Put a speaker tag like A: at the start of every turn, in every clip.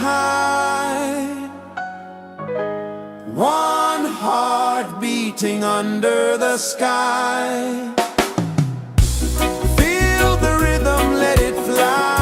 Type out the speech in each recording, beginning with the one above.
A: high, one heart beating under the sky. Feel the rhythm, let it fly.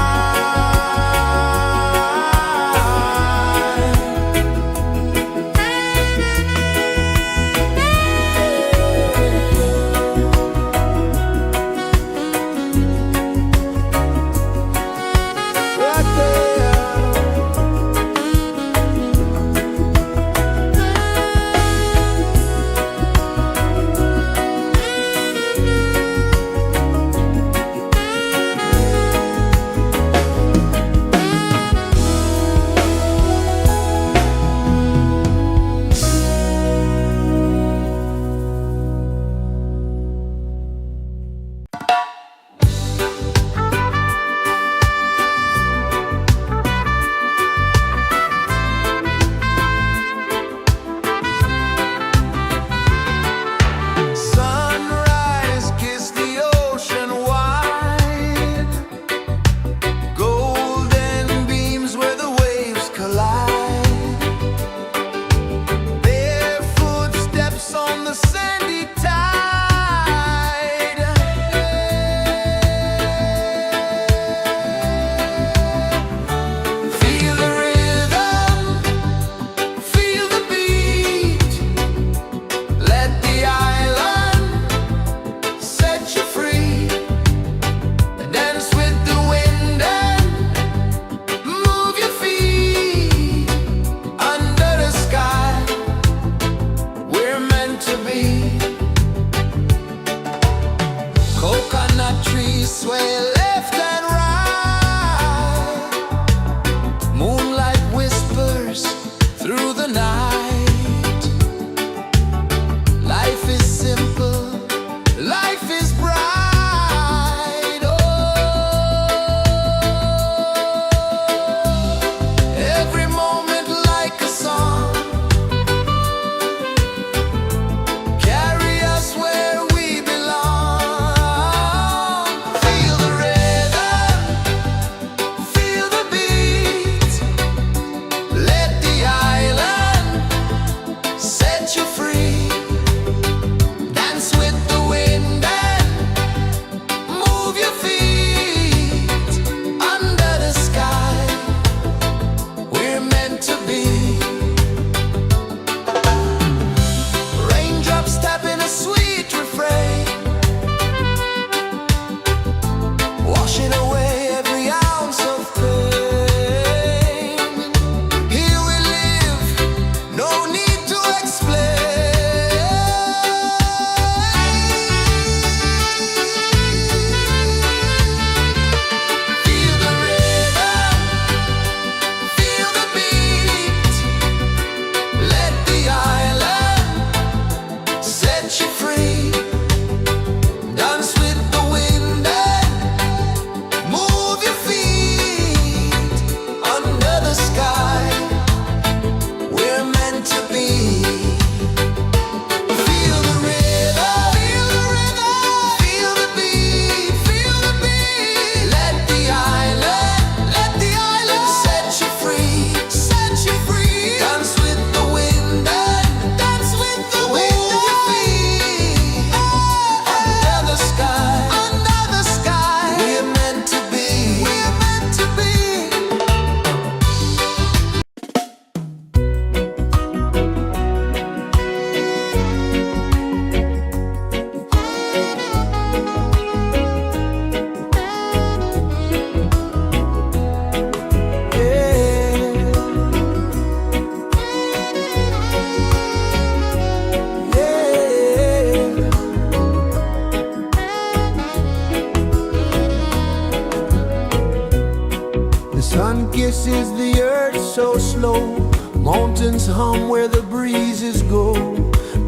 B: kisses the earth so slow. Mountains hum where the breezes go.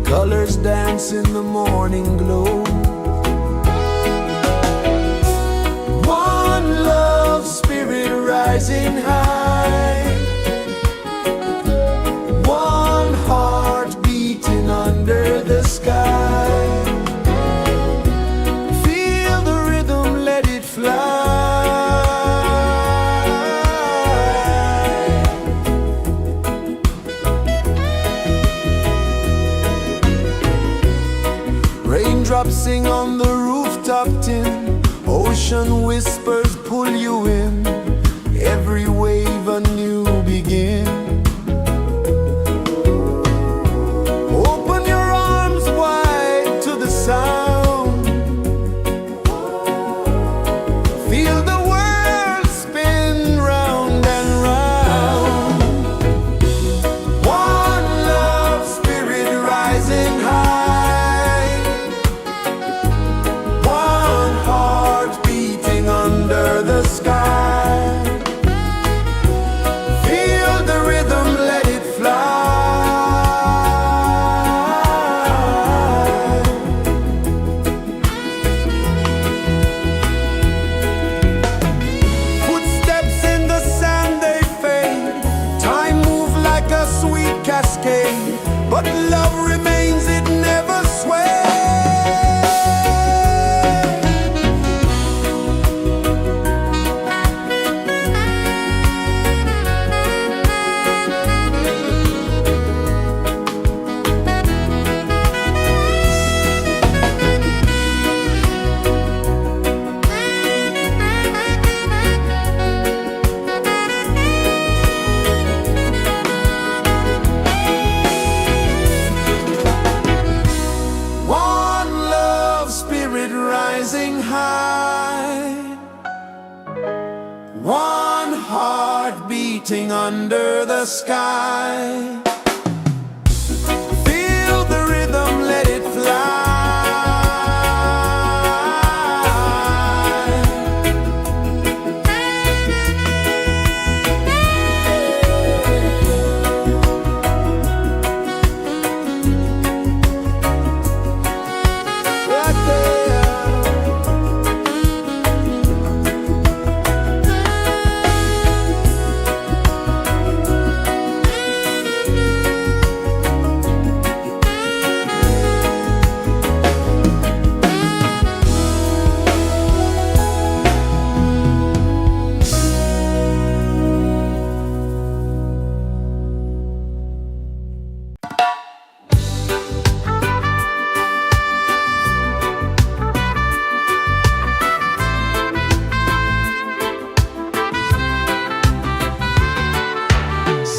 B: Colors dance in the morning glow. One love spirit rising high. One heart beating under the sky. Feel the rhythm, let it fly. Raindrops sing on the rooftop tin, ocean whispers pull you in, every wave a new begin. Open your arms wide to the sound, feel the world spin round and round. One love, spirit rising high, one heart beating under the sky. Feel the rhythm, let it fly. Footsteps in the sand, they fade. Time moves like a sweet cascade, but love remains, it never sways. One love, spirit rising high, one heart beating under the sky. Feel the rhythm, let it fly. Right there.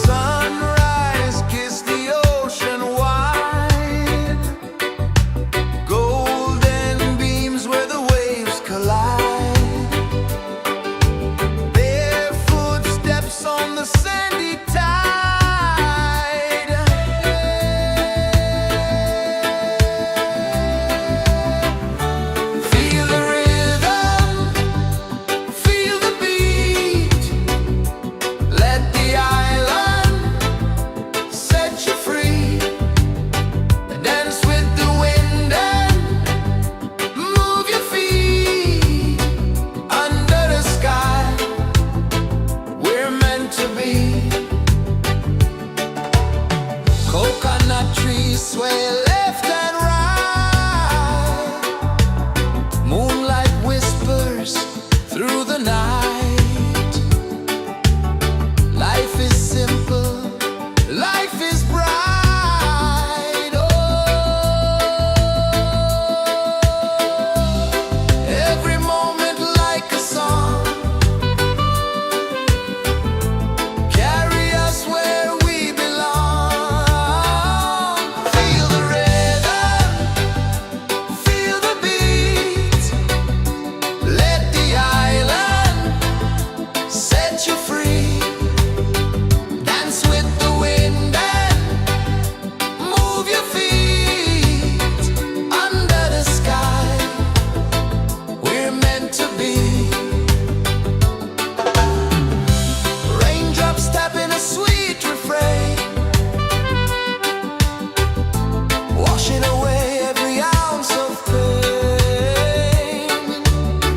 B: Sunrise, kiss the ocean wide, golden beams where the waves collide, bare footsteps on the sandy tide. Feel the rhythm, feel the beat, let the island set you free. Dance with the wind and move your feet. Under the sky, we're meant to be. Coconut trees sway left and right, moonlight whispers through the night. Life is simple, life is bright. Oh, every moment like a song, carry us where we belong. Feel the rhythm, feel the beat, let the island set you free. Dance with the wind and move your feet. Under the sky, we're meant to be. Raindrops tapping a sweet refrain, washing away every ounce of pain.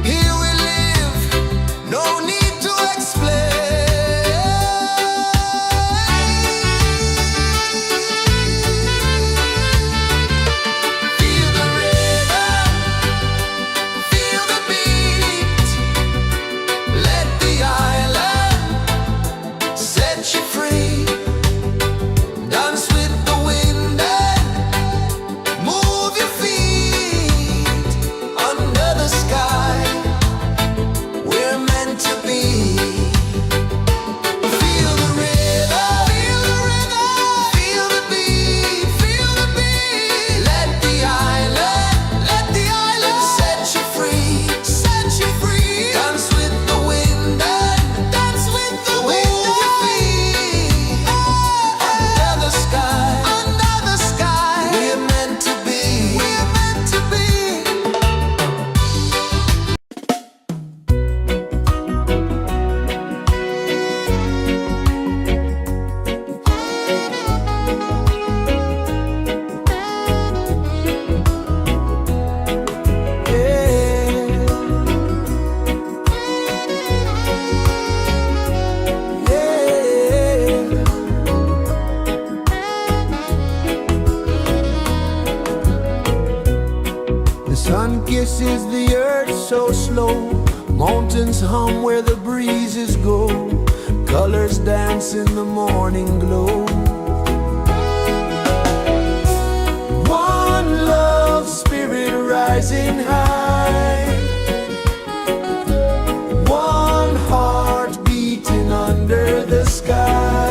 B: Here we live, no need to explain. Feel the rhythm, feel the beat, let the island set you free. Dance with the wind and move your feet. This is the earth so slow. Mountains hum where the breezes go. Colors dance in the morning glow. One love spirit rising high. One heart beating under the sky.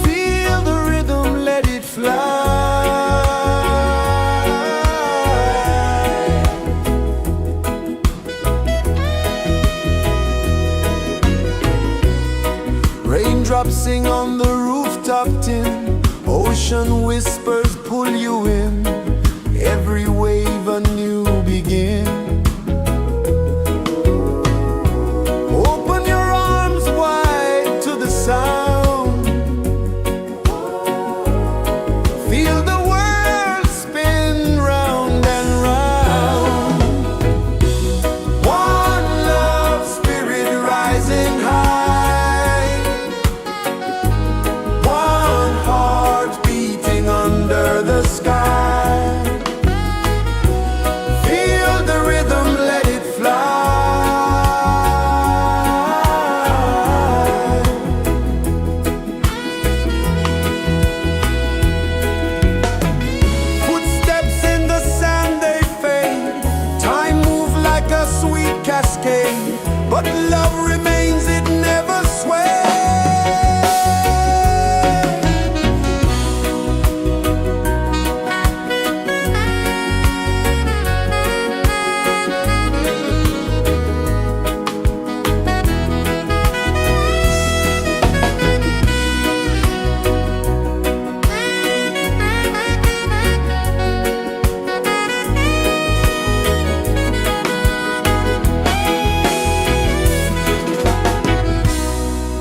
B: Feel the rhythm, let it fly. Raindrops sing on the rooftop tin. Ocean whispers pull you in. Every wave a new begin. Open your arms wide to the sound. Feel the world spin round and round. One love spirit rising high. One heart beating under the sky. Feel the rhythm, let it fly. Footsteps in the sand, they fade. Time moves like a sweet cascade, but love remains, it never sways.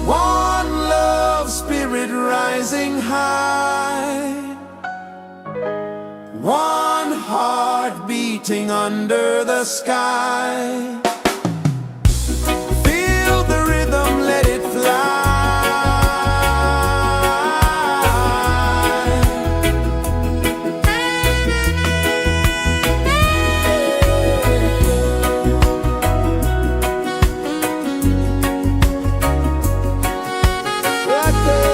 B: One love spirit rising high. One heart beating under the sky. Feel the rhythm, let it fly. Right there.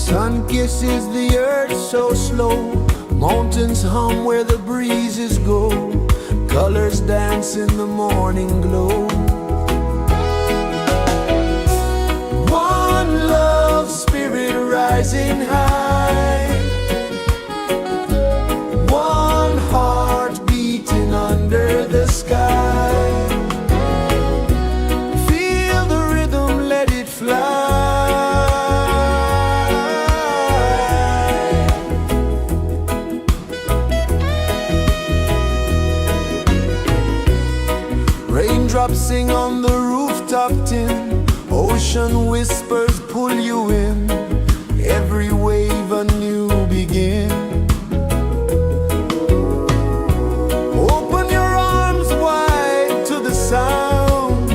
B: Sun kisses the earth so slow, mountains hum where the breezes go, colors dance in the morning glow. One love spirit rising high, one heart beating under the sky. Feel the rhythm, let it fly. Raindrops sing on the rooftop tin, ocean whispers pull you in, every wave a new begin. Open your arms wide to the sound,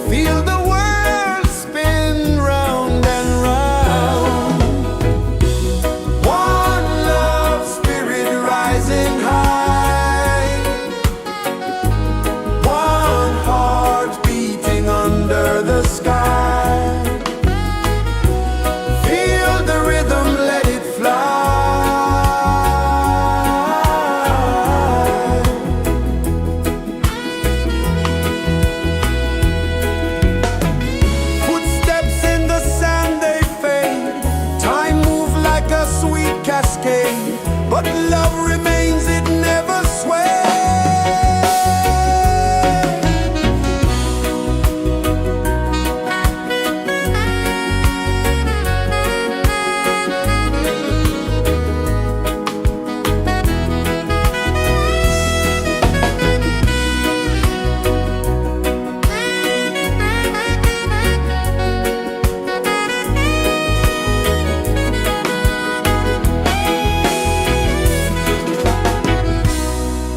B: feel the world spin round and round. One love spirit rising high, one heart beating under the sky. Feel the rhythm, let it fly. Footsteps in the sand, they fade. Time moves like a sweet cascade, but love remains, it never sways.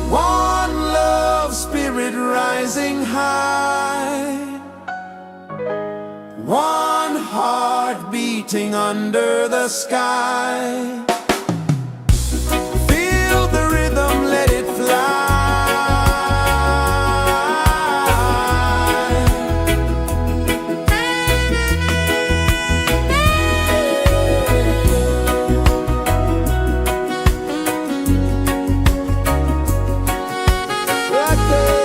B: One love spirit rising high, one heart beating under the sky. Feel the rhythm, let it fly. Right there.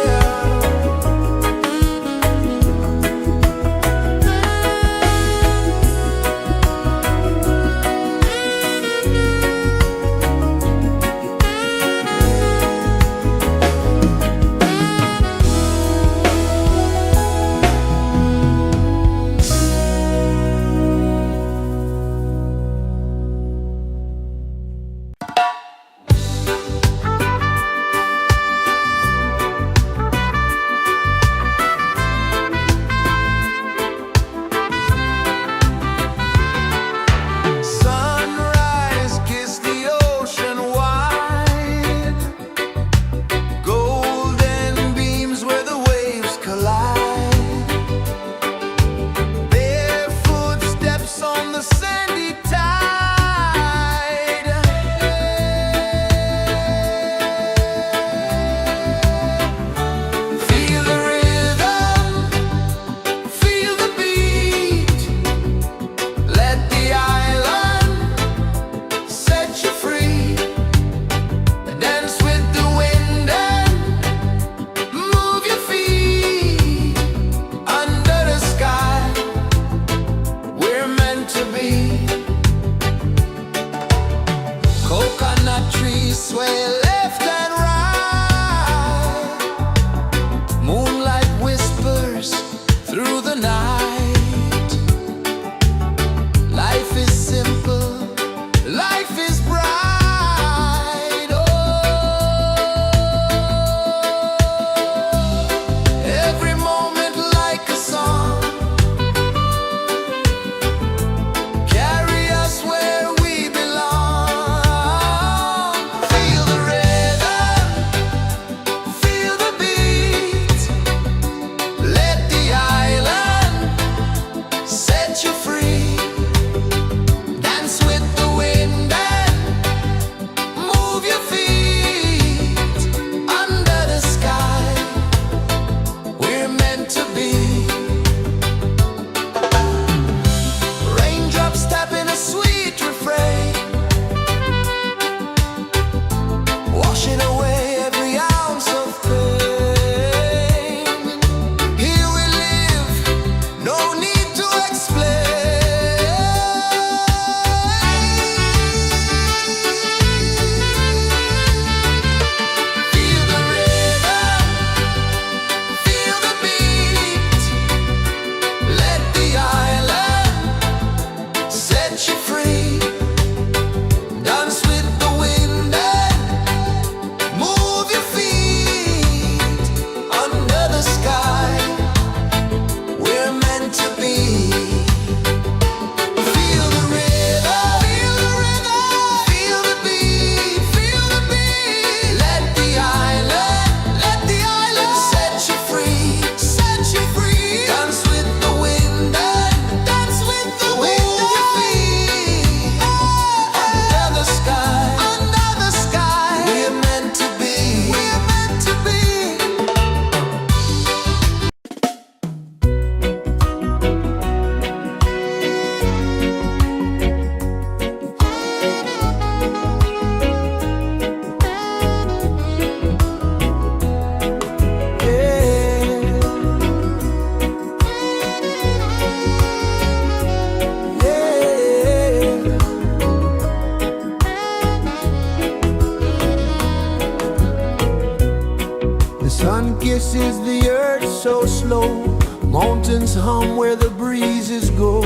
B: This is the earth so slow. Mountains hum where the breezes go.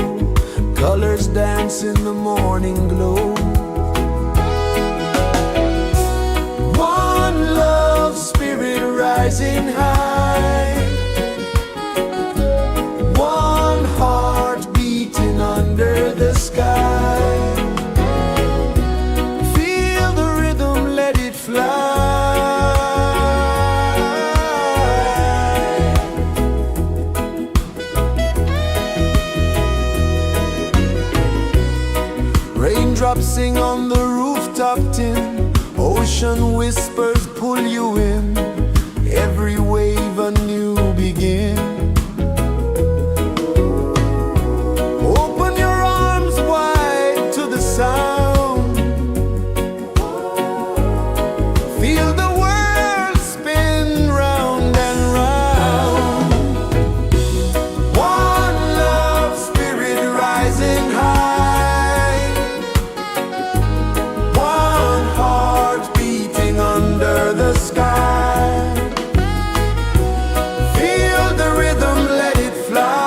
B: Colors dance in the morning glow. One love spirit rising high. One heart beating under the sky. Feel the rhythm, let it fly. Raindrops sing on the rooftop tin. Ocean whispers pull you in. Every wave a new begin. Open your arms wide to the sound. Feel the world spin round and round. One love spirit rising high. One heart beating under the sky. Feel the rhythm, let it fly.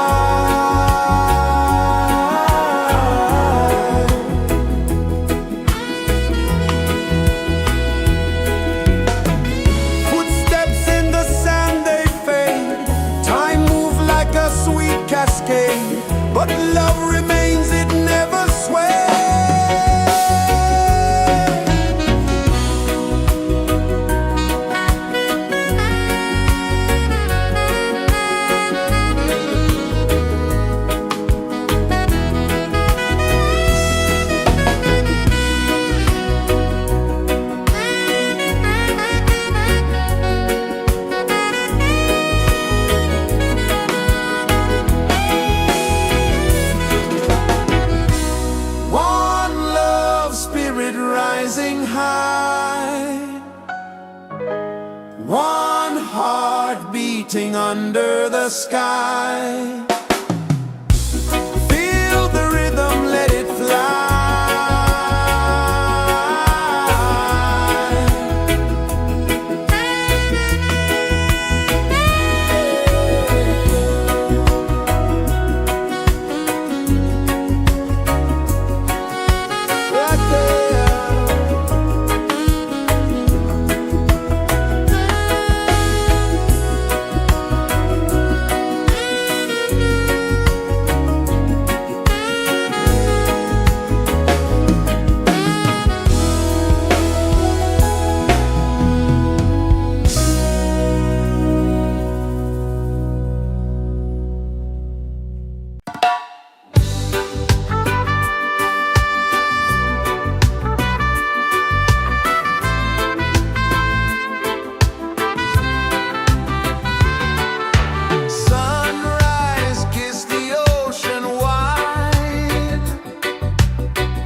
B: Footsteps in the sand, they fade. Time moves like a sweet cascade, but love remains, it never sways. One love spirit rising high. One heart beating under the sky. Feel the rhythm, let it fly. Right there. Sunrise, kiss the ocean wide.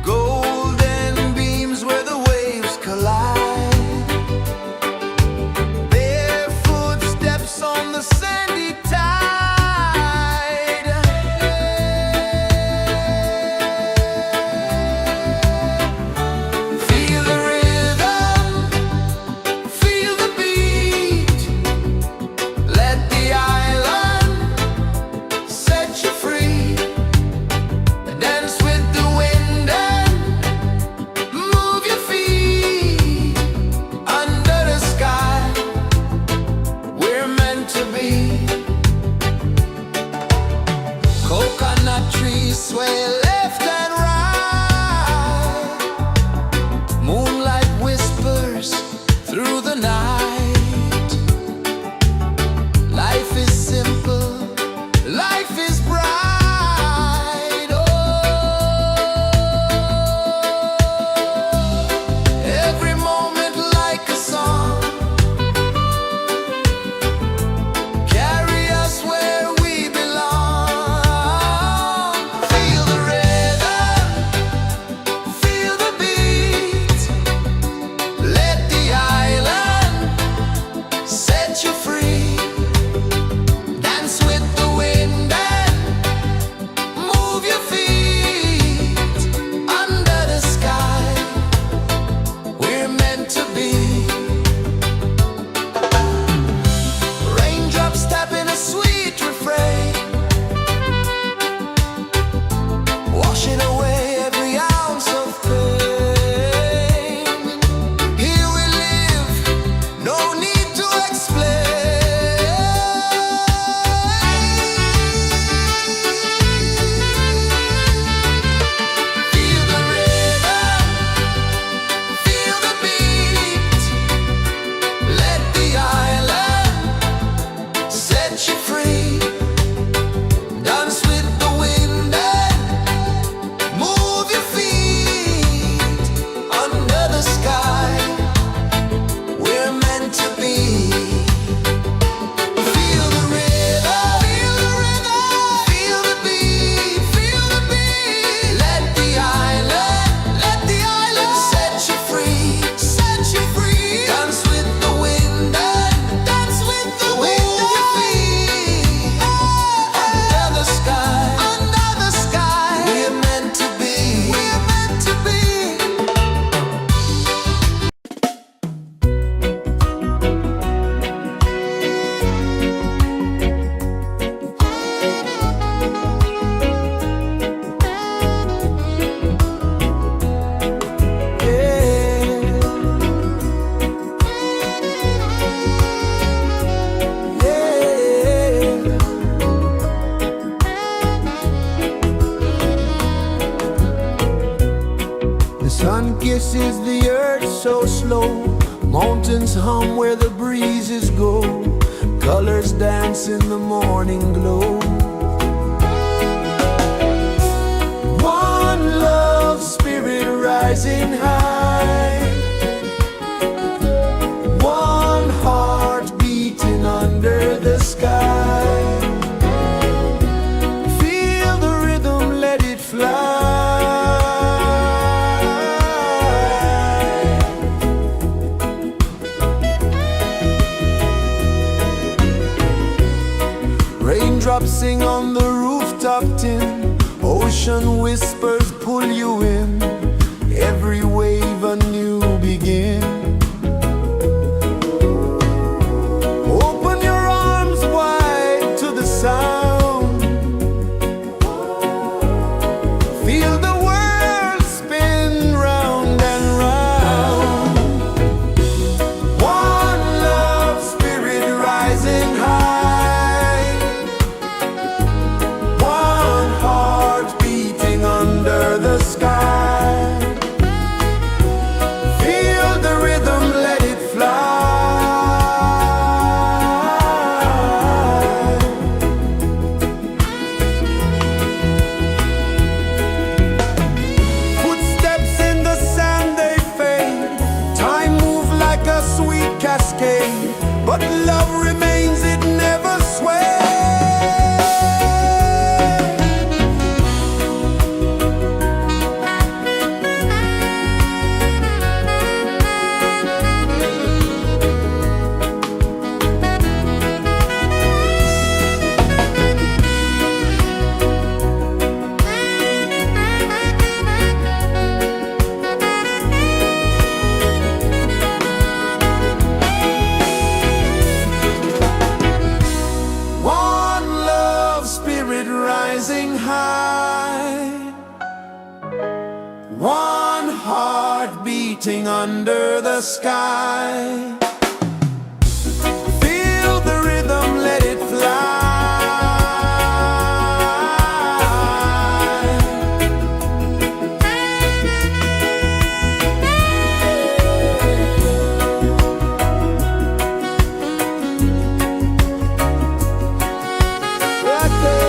B: Golden beams where the waves collide. Barefoot steps on the sandy tide. Feel the rhythm, feel the beat. Let the island set you free. Dance with the wind and move your feet. Under the sky, we're meant to be. Coconut trees sway left and right. Moonlight whispers through the night. Life is simple, life is bright. Oh, every moment like a song. Carry us where we belong. Feel the rhythm. kisses the earth so slow. Mountains hum where the breezes go. Colors dance in the morning glow. One love spirit rising high. One heart beating under the sky. Feel the rhythm, let it fly. Raindrops sing on the rooftop tin. Ocean whispers pull you in. Every wave a new begin. Open your arms wide to the sound. Feel the world spin round and round. One love spirit rising high. One heart beating under the sky. Feel the rhythm, let it fly. Footsteps in the sand, they fade. Time moves like a sweet cascade, but love remains, it never sways. One love spirit rising high. One heart beating under the sky. Feel the rhythm, let it fly. Right there.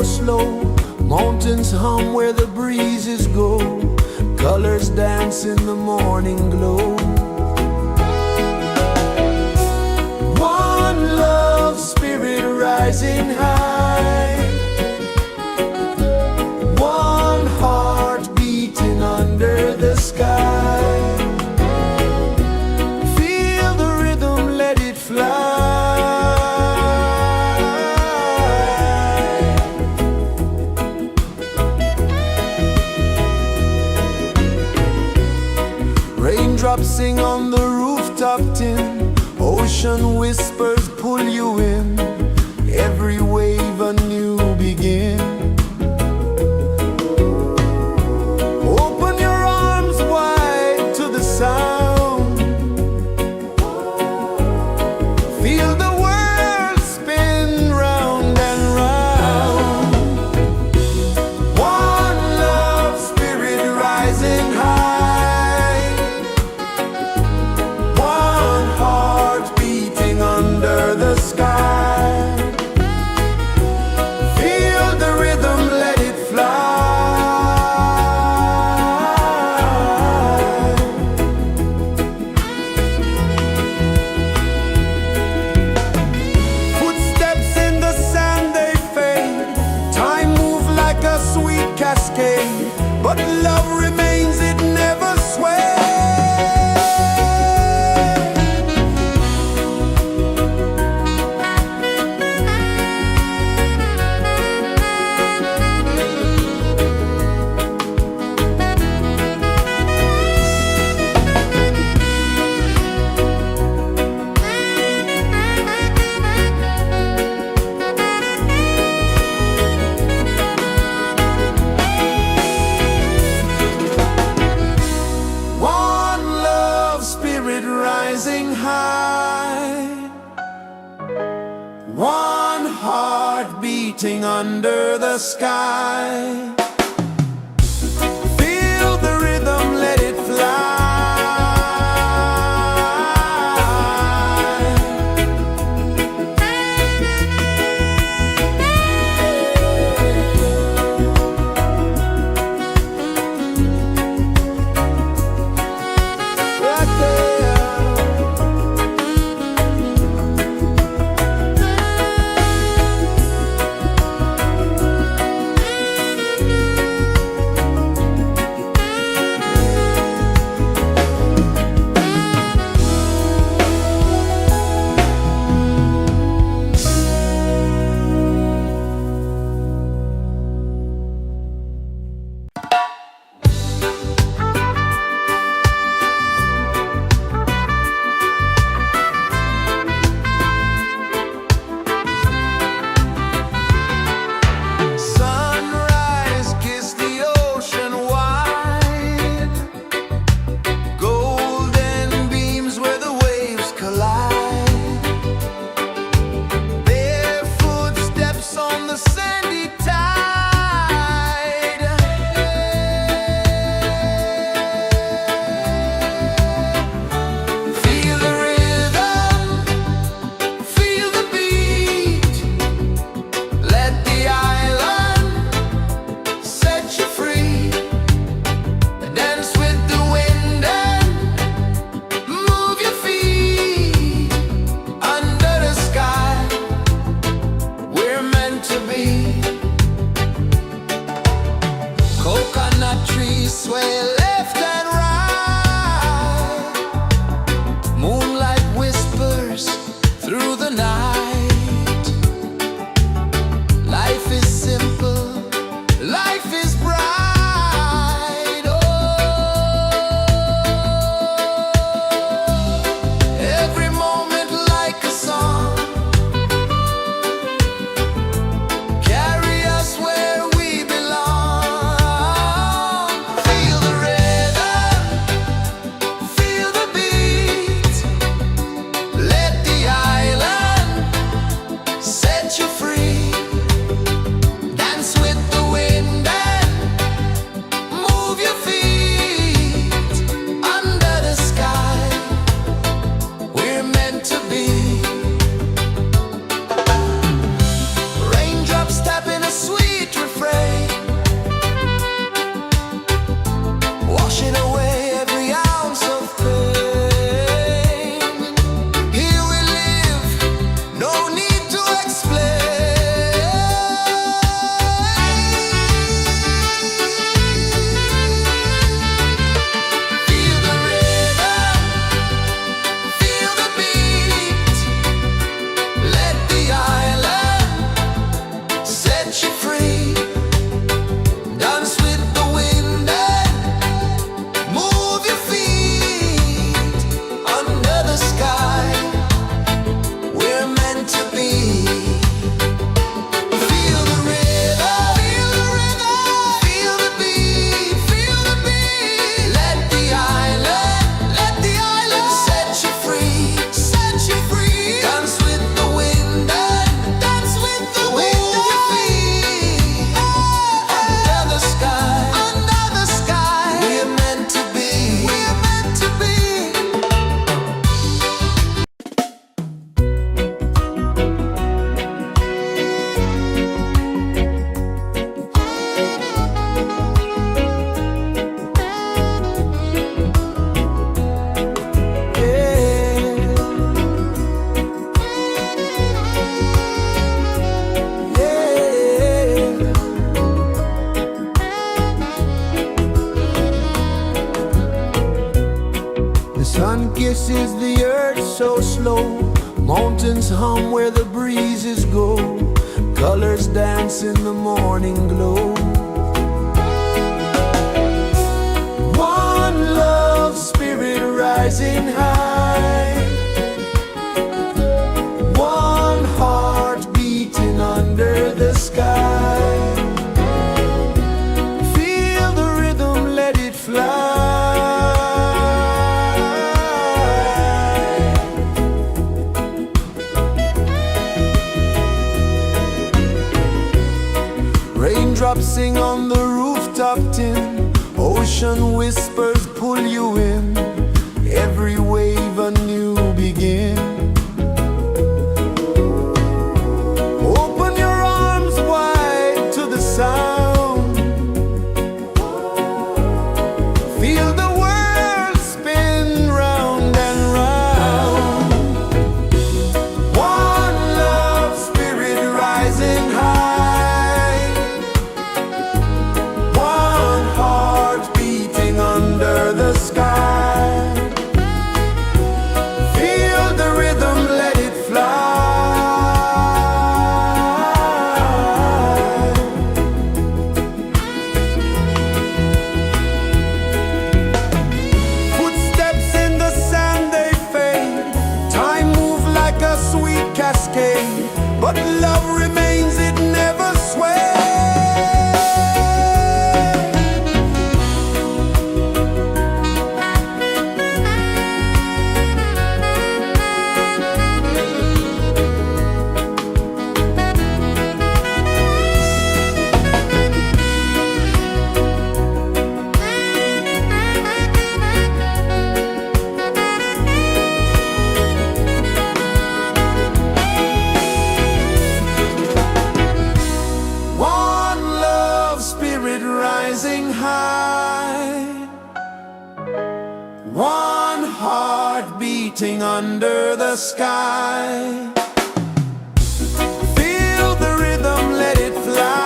B: so slow. Mountains hum where the breezes go. Colors dance in the morning glow. One love spirit rising high. One heart beating under the sky. Feel the rhythm, let it fly. Raindrops sing on the rooftop tin. Ocean whispers pull you in. Every wave a new begin. Open your arms wide to the sound. Feel the world spin round and round. One love spirit rising high. One heart beating under the sky. Feel the rhythm, let it fly. Footsteps in the sand, they fade. Time moves like a sweet cascade, but love remains, it never sways. One love spirit rising high. One heart beating under the sky. Feel the rhythm, let it fly. Right there. This is the earth so slow. Mountains hum where the breezes go. Colors dance in the morning glow. One love spirit rising high. One heart beating under the sky. Feel the rhythm, let it fly. Raindrops sing on the rooftop tin. Ocean whispers pull you in. Every wave a new begin. Open your arms wide to the sound. Feel the world spin round and round. One love spirit rising high. One heart beating under the sky. Feel the rhythm, let it fly. Footsteps in the sand, they fade. Time moves like a sweet cascade, but love remains, it never sways. One love spirit rising high. One heart beating under the sky. Feel the rhythm, let it fly.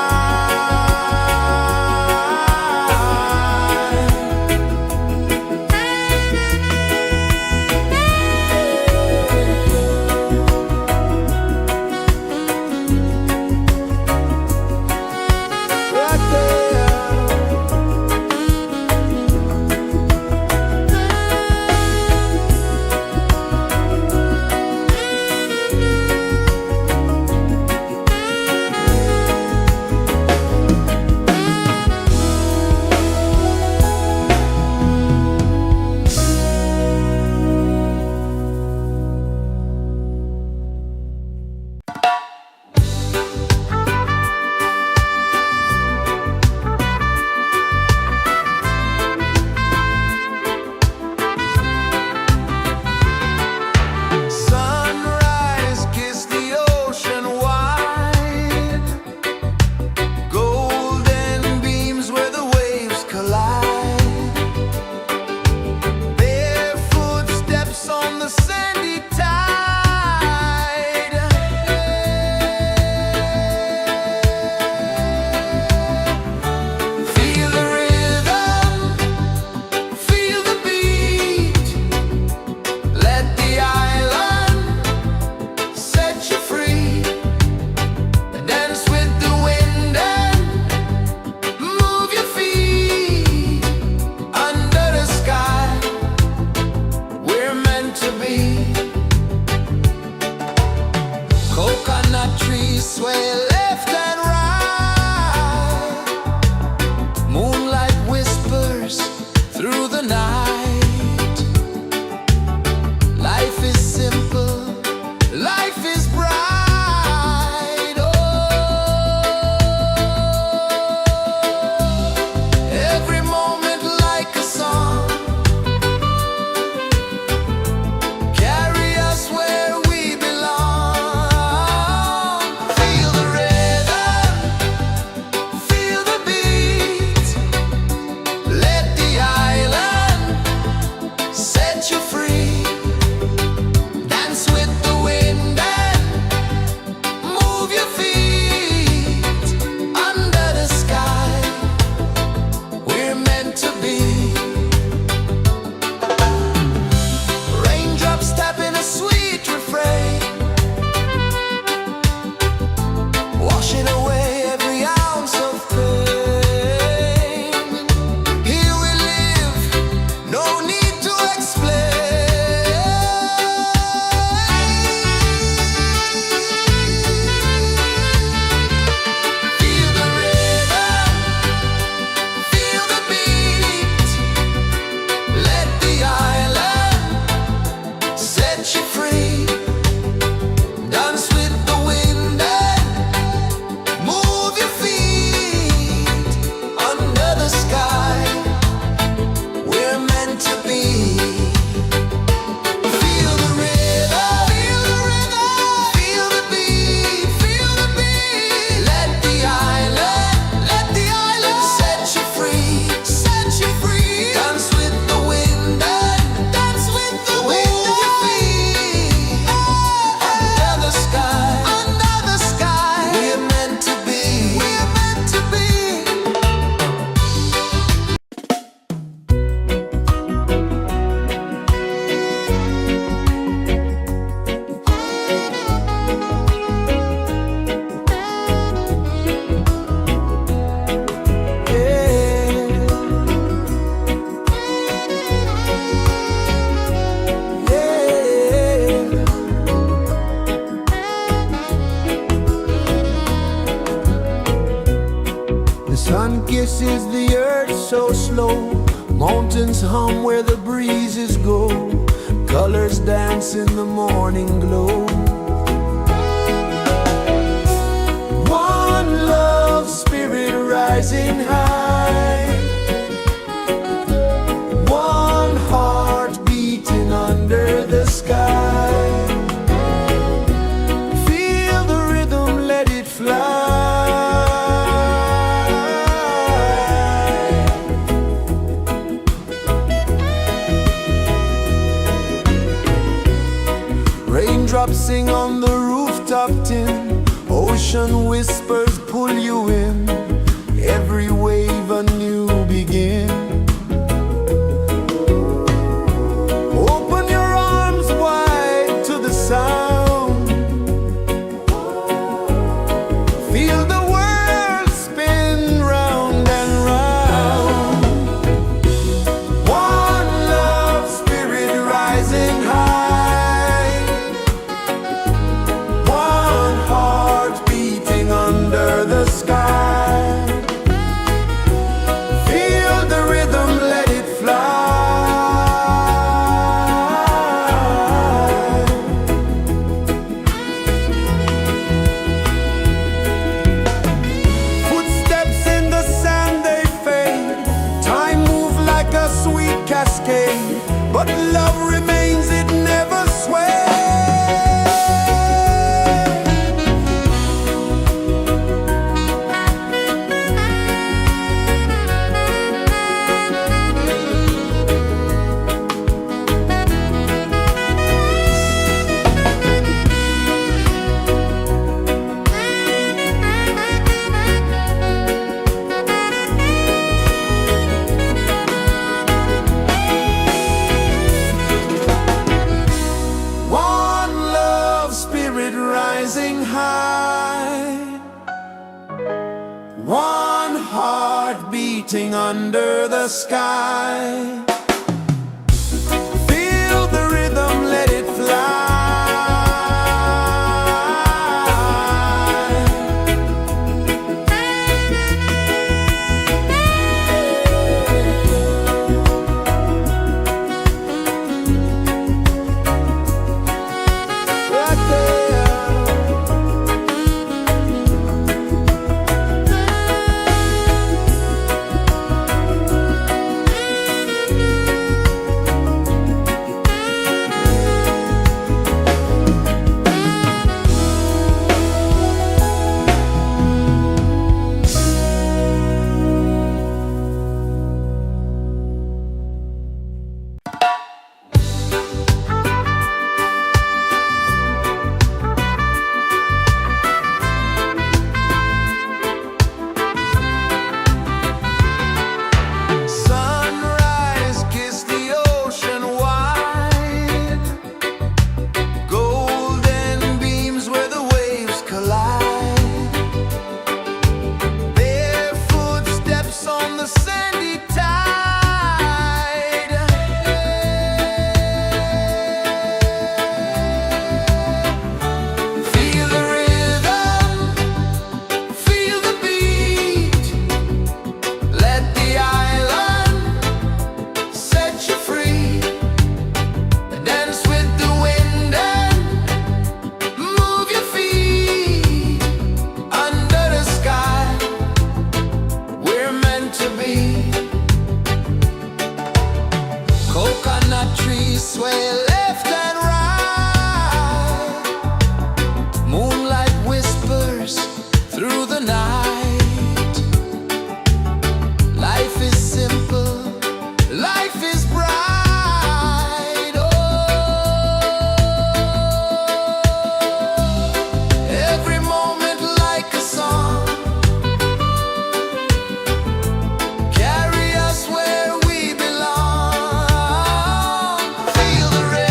B: Right there. sun kisses the earth so slow, mountains hum where the breezes go, colors dance in the morning glow. One love spirit rising high, one heart beating under the sky. Feel the rhythm, let it fly. Raindrops sing on the rooftop tin, ocean whispers pull you in, every wave a new begin. Open your arms wide to the sound, feel the world spin round and round. One love spirit rising high, one heart beating under the sky. Feel the rhythm, let it fly. Footsteps in the sand, they fade. Time moves like a sweet cascade, but love remains, it never sways. One love spirit rising high, one heart beating under the sky. Feel the rhythm, let it fly. Right there. Sunrise, kiss the ocean wide, golden beams where the waves collide, barefoot steps on the sandy tide. Feel the rhythm, feel the beat, let the island set you free. Dance with the wind and move your feet under the sky. We're meant to be. Coconut trees sway left and right, moonlight whispers through the night. Life is simple, life is bright. Oh, every moment like a song, carry us where we belong. Feel the rhythm.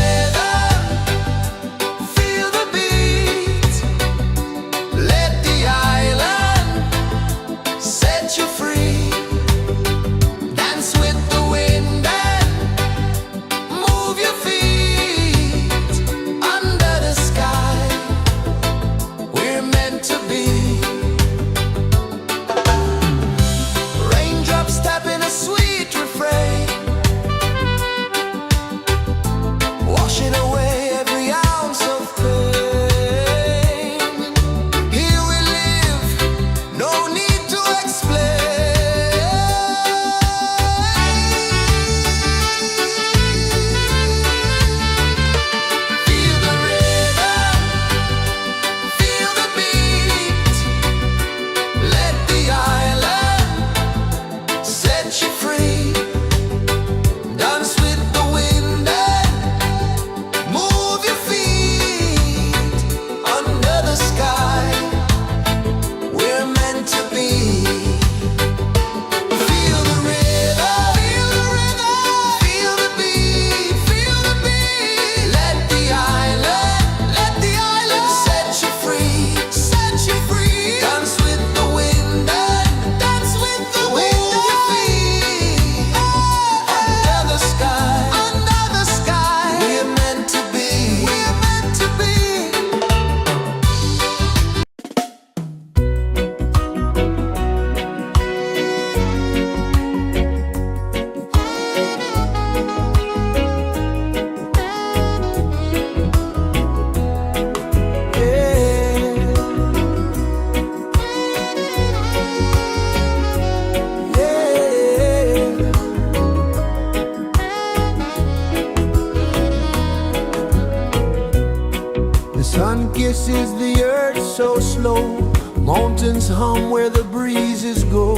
B: This is the earth so slow. Mountains hum where the breezes go.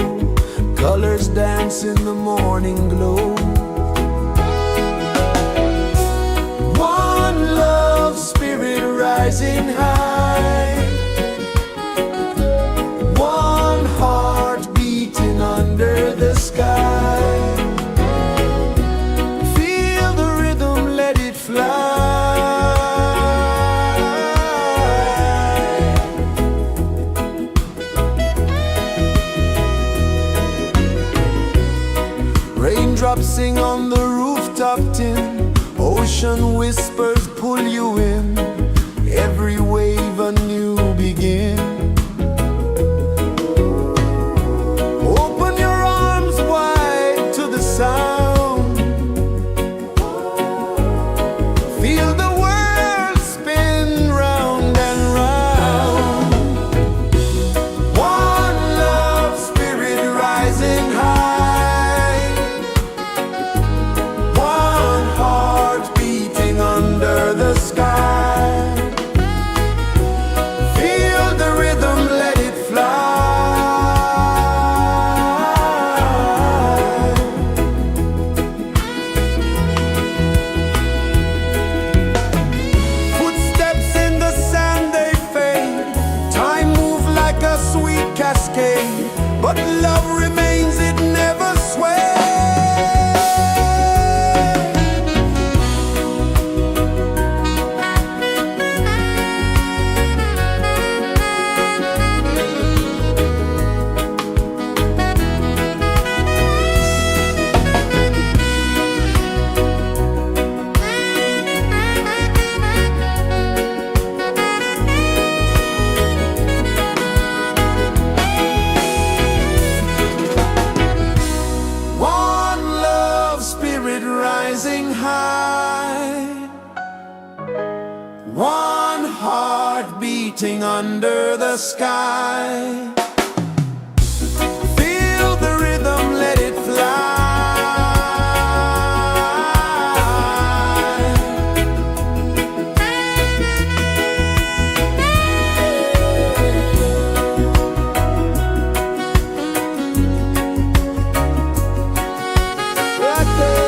B: Colors dance in the morning glow. One love spirit rising high. One heart beating under the sky. Feel the rhythm, let it fly. Raindrops sing on the rooftop tin. Ocean whispers pull you in. Every wave a new begin. Open your arms wide to the sound. Feel the world spin round and round. One love spirit rising high. One heart beating under the sky. Feel the rhythm, let it fly. Footsteps in the sand, they fade. Time moves like a sweet cascade, but love remains, it never sways. One love spirit rising high. One heart beating under the sky. Feel the rhythm, let it fly. Right there.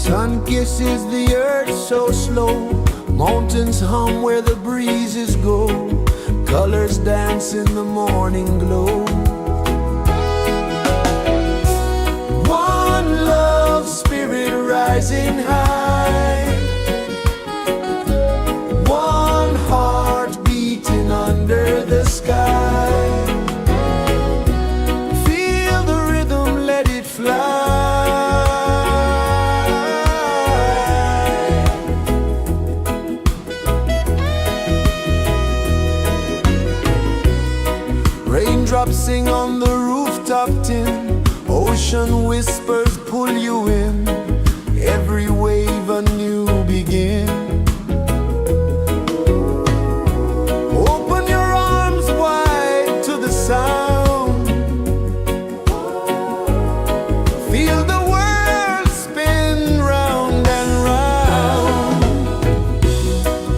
B: Sun kisses the earth so slow, mountains hum where the breezes go, colors dance in the morning glow. One love spirit rising high, one heart beating under the sky. Feel the rhythm, let it fly. Raindrops sing on the rooftop tin, ocean whispers pull you in, every wave a new begin. Open your arms wide to the sound, feel the world spin round and round.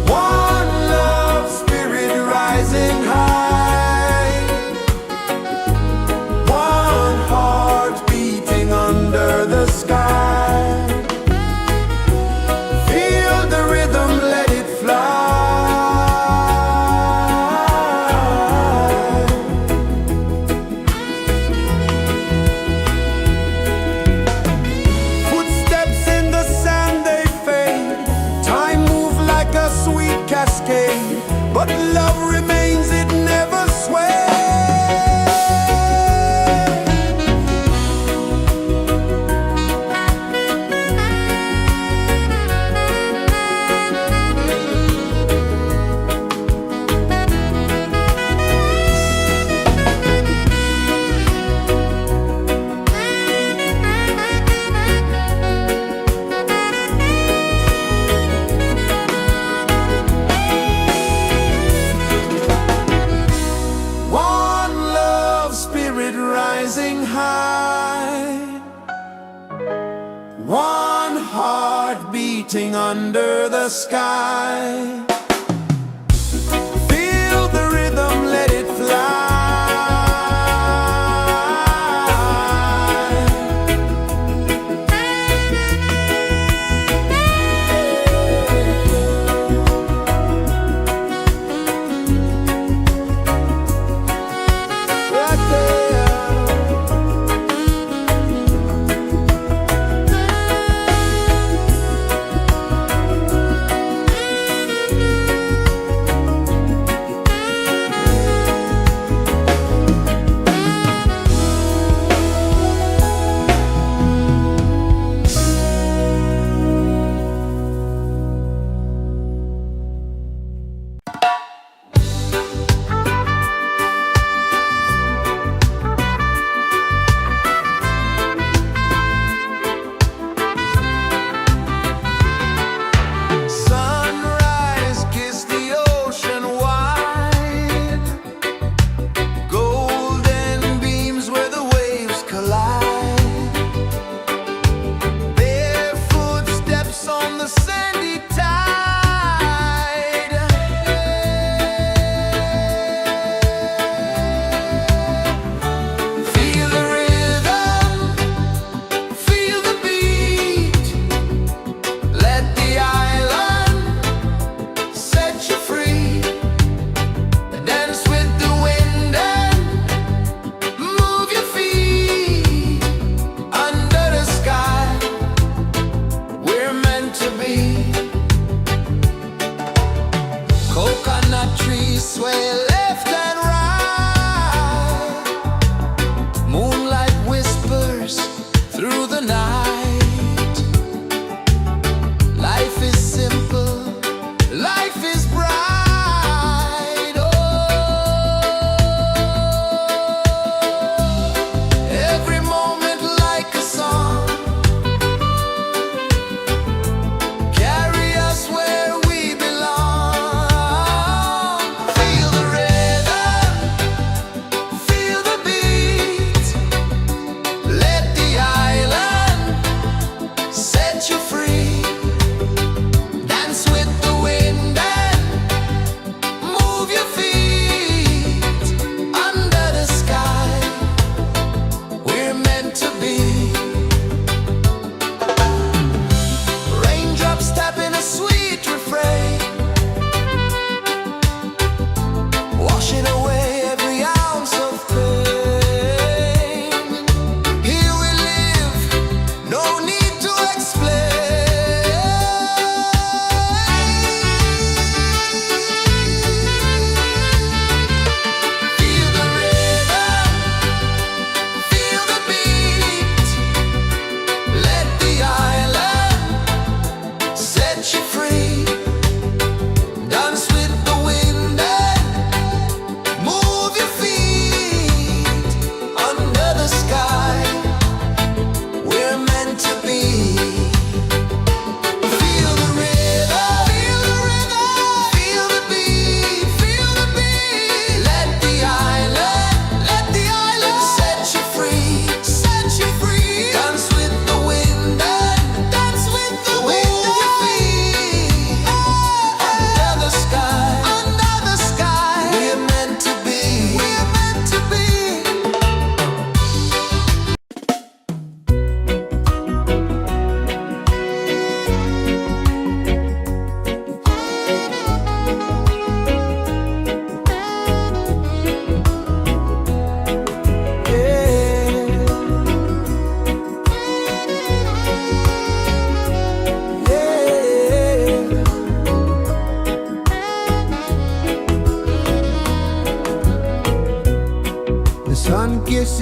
B: One love spirit rising high, one heart beating under the sky. Feel the rhythm, let it fly. Footsteps in the sand, they fade, time moves like a sweet cascade, but love remains, it never sways. One love spirit rising high, one heart beating under the sky. Feel the rhythm, let it fly. Right there. Sunrise, kiss the ocean wide, golden beams where the waves collide, bare footsteps on the sandy tide. Feel the rhythm, feel the beat, let the island set you free. Dance with the wind and move your feet under the sky. We're meant to be. Coconut trees sway left and right, moonlight whispers through the night. Life is simple, life is bright. Oh, every moment like a song, carry us where we belong. Feel the rhythm, feel the beat, let the island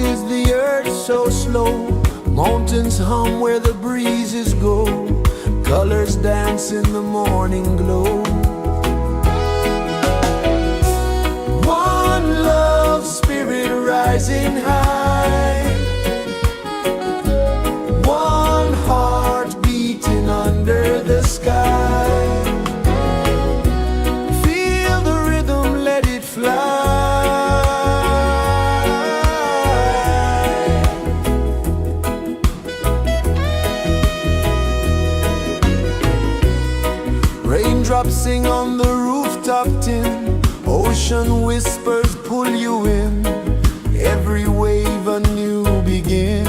B: 'tis the earth so slow. Mountains hum where the breezes go. Colors dance in the morning glow. One love spirit rising high. One heart beating under the sky. Feel the rhythm, let it fly. Raindrops sing on the rooftop tin. Ocean whispers pull you in. Every wave a new begin.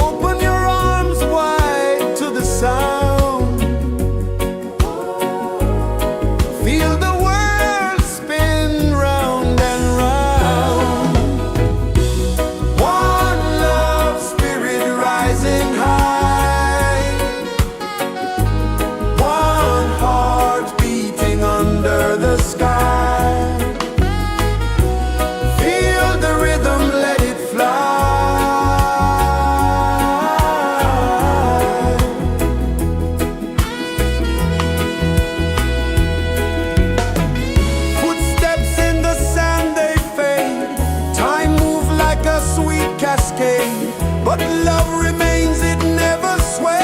B: Open your arms wide to the sound. Feel the world spin round and round. One love spirit rising high. One heart beating under the sky. Feel the rhythm, let it fly. Footsteps in the sand, they fade. Time moves like a sweet cascade, but love remains, it never sways.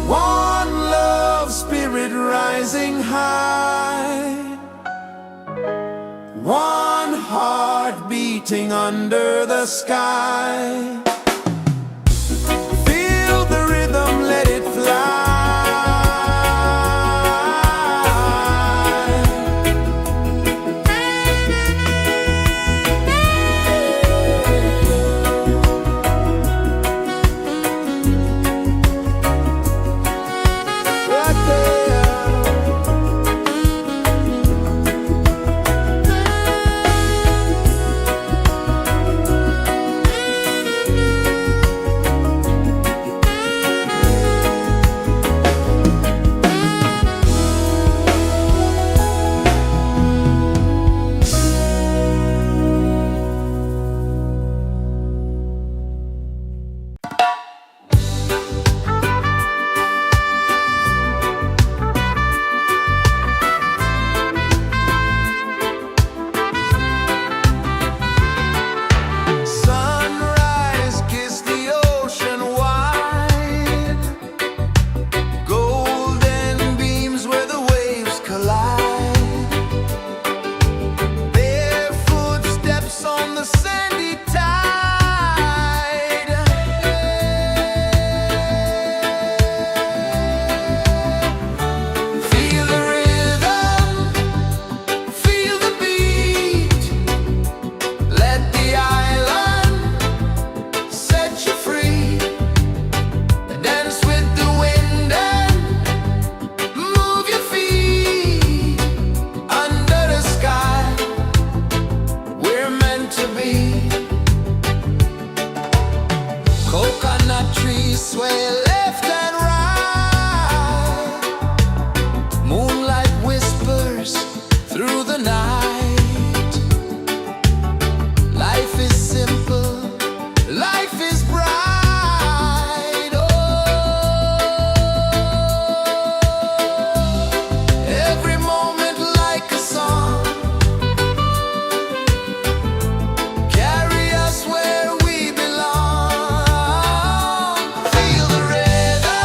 B: One love spirit rising high. One heart beating under the sky. Feel the rhythm, let it fly. Right there. Sunrise, kiss the ocean wide. Golden beams where the waves collide. Barefoot steps on the sandy tide. Feel the rhythm, feel the beat. Let the island set you free. Dance with the wind and move your feet. Under the sky, we're meant to be. Coconut trees sway left and right. Moonlight whispers through the night. Life is simple, life is bright. Oh, every moment like a song. Carry us where we belong. Feel the rhythm,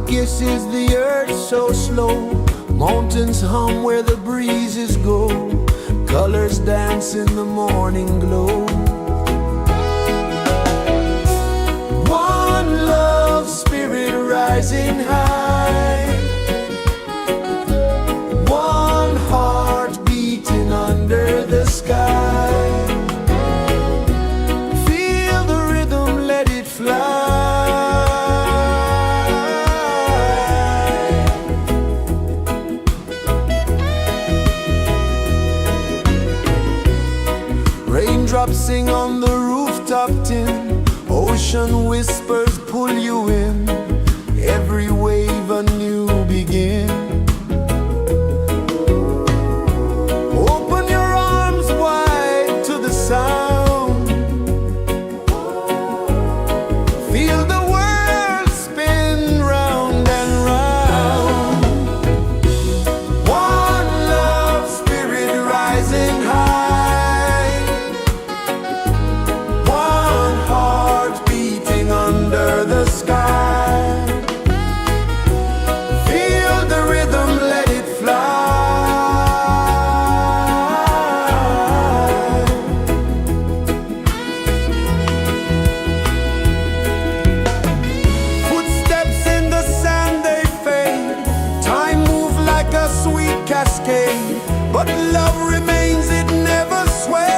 B: kisses the earth so slow. Mountains hum where the breezes go. Colors dance in the morning glow. One love spirit rising high. One heart beating under the sky. Feel the rhythm, let it fly. Raindrops sing on the rooftop tin. Ocean whispers pull you in. Every wave a new begin. Open your arms wide to the sound. Feel the world spin round and round. One love spirit rising high. One heart beating under the sky. Feel the rhythm, let it fly. Footsteps in the sand, they fade. Time moves like a sweet cascade, but love remains, it never sways.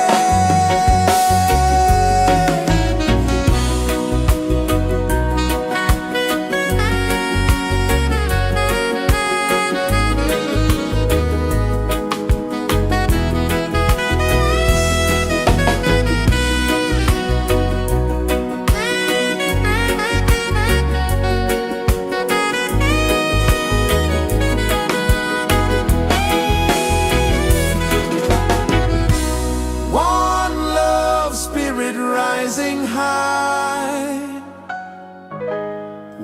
B: One love spirit rising high.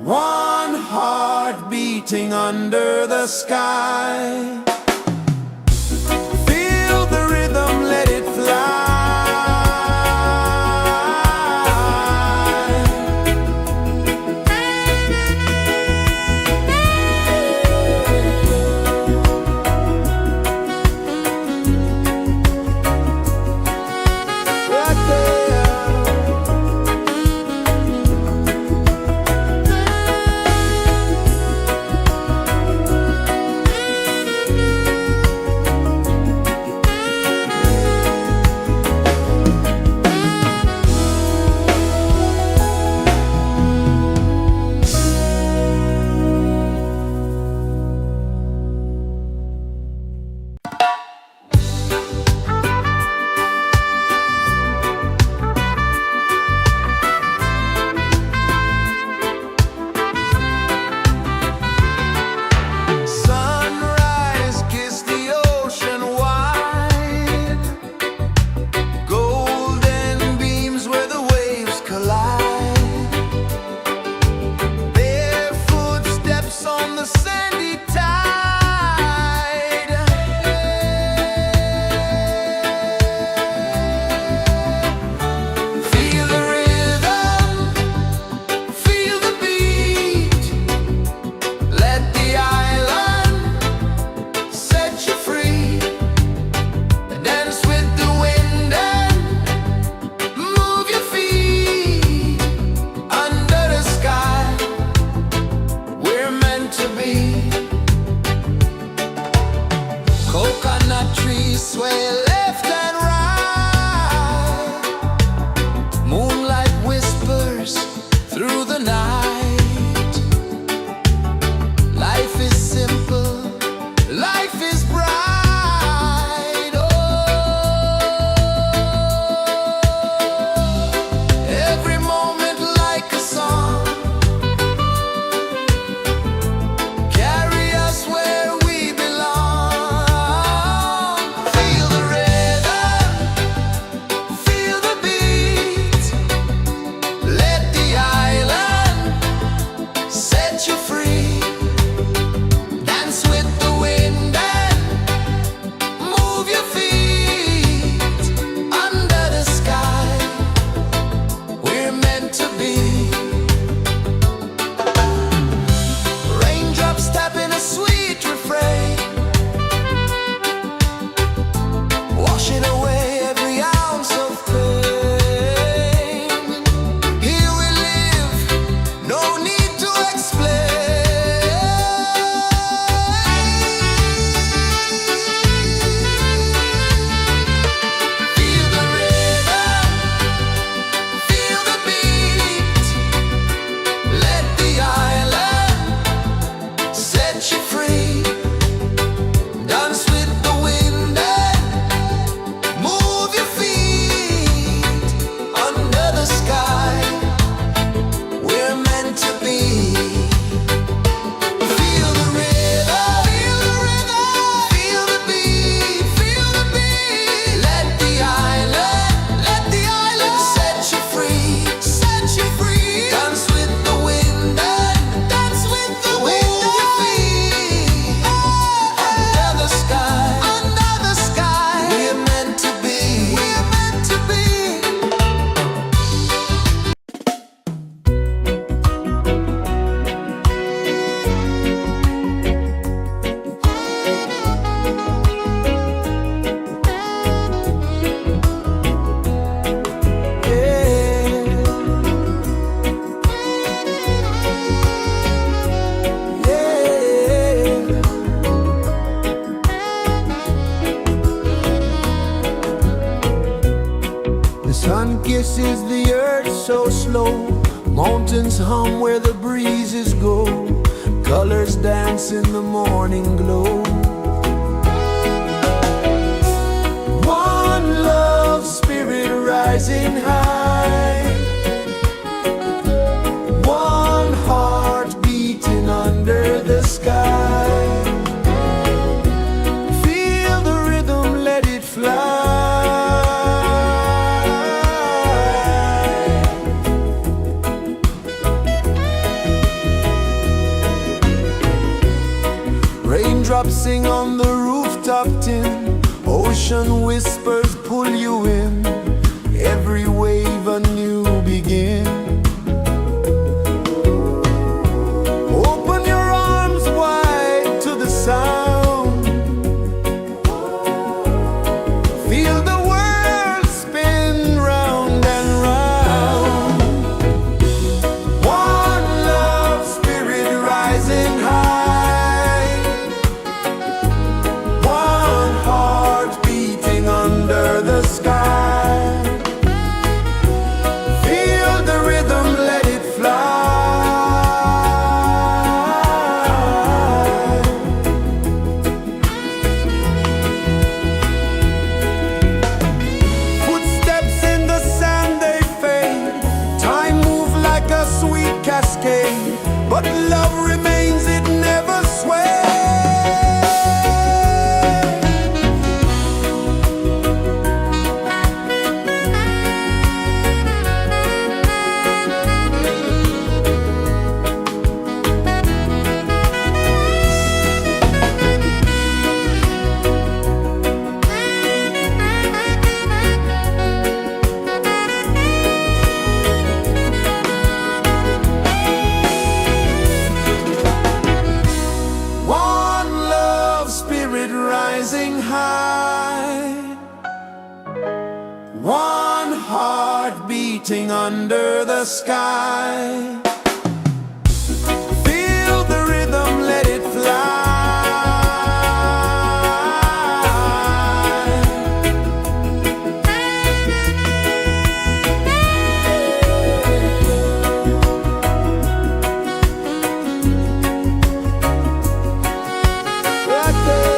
B: One heart beating under the sky. Feel the rhythm, let it fly. Right there. the earth so slow, mountains hum where the breezes go, colors dance in the morning glow. One love spirit rising high, one heart beating under the sky. Feel the rhythm, let it fly. Raindrops sing on the rooftop tin, ocean whispers pull you in, every wave a new begin. Open your arms wide to the sound, feel the world spin round and round. One love spirit rising high, one heart beating under the sky. Feel the rhythm, let it fly. Footsteps in the sand, they fade. Time moves like a sweet cascade, but love remains, it never sways. One love spirit rising high, one heart beating under the sky. Feel the rhythm, let it fly. Right there.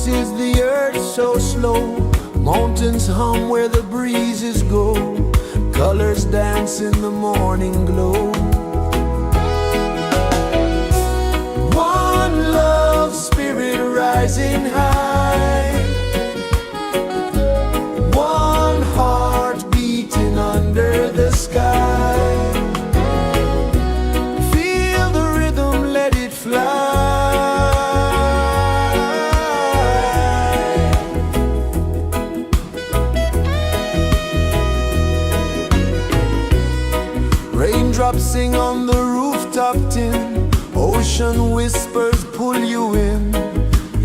B: This is the earth so slow. Mountains hum where the breezes go. Colors dance in the morning glow. One love spirit rising high. One heart beating under the sky. Feel the rhythm, let it fly. Raindrops sing on the rooftop tin. Ocean whispers pull you in.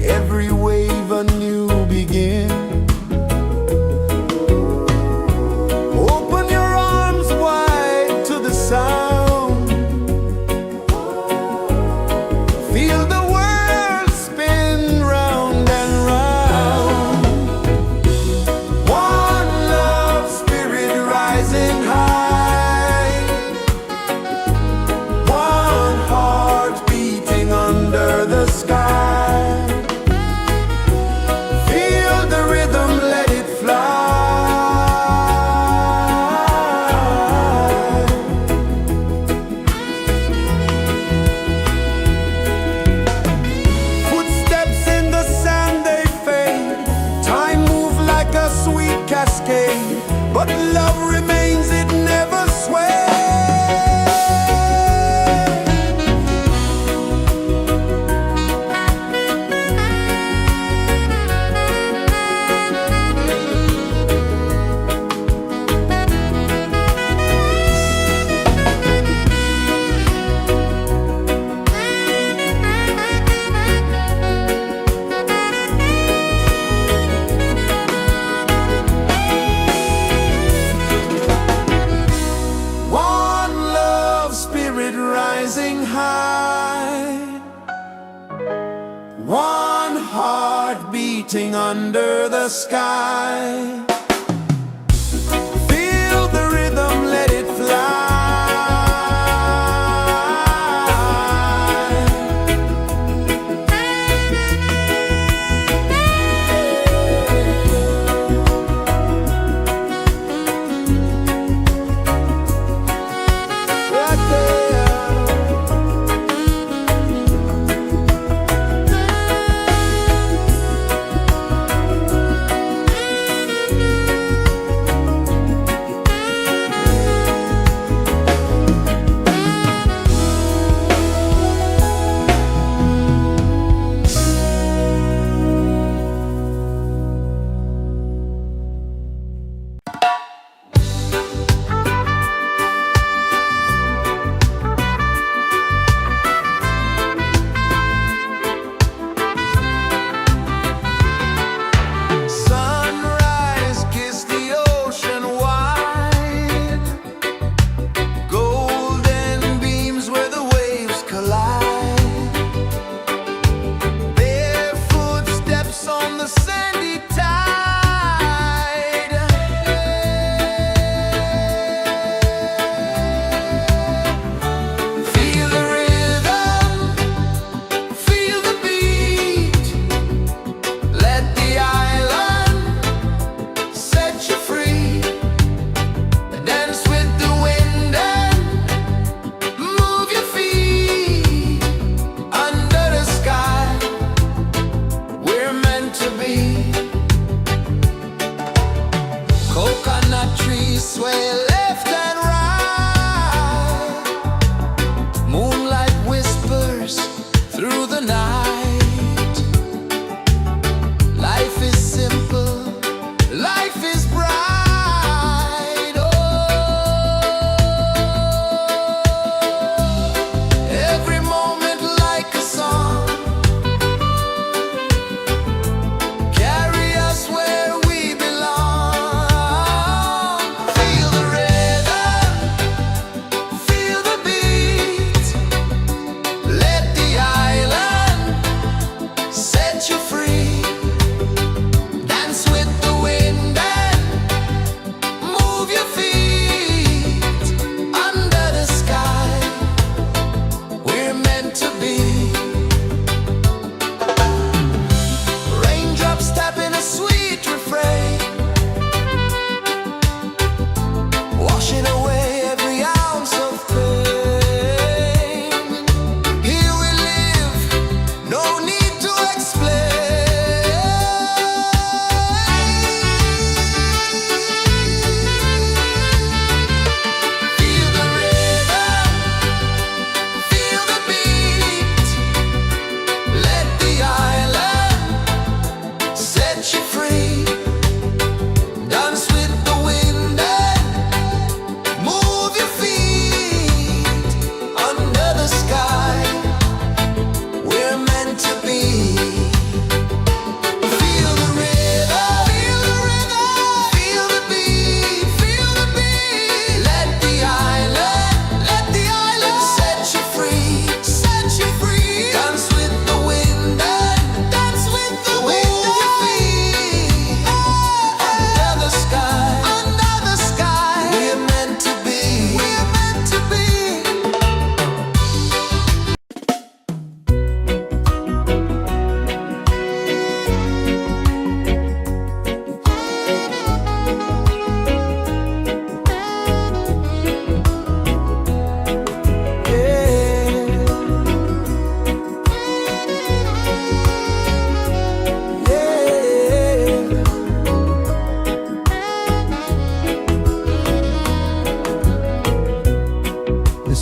B: Every wave a new begin. Open your arms wide to the sound. Feel the world spin round and round. One love spirit rising high. One heart beating under the sky. Feel the rhythm, let it fly. Footsteps in the sand, they fade. Time moves like a sweet cascade, but love remains, it never sways. One love spirit rising high. One heart beating under the sky. Feel the rhythm, let it fly. Right there.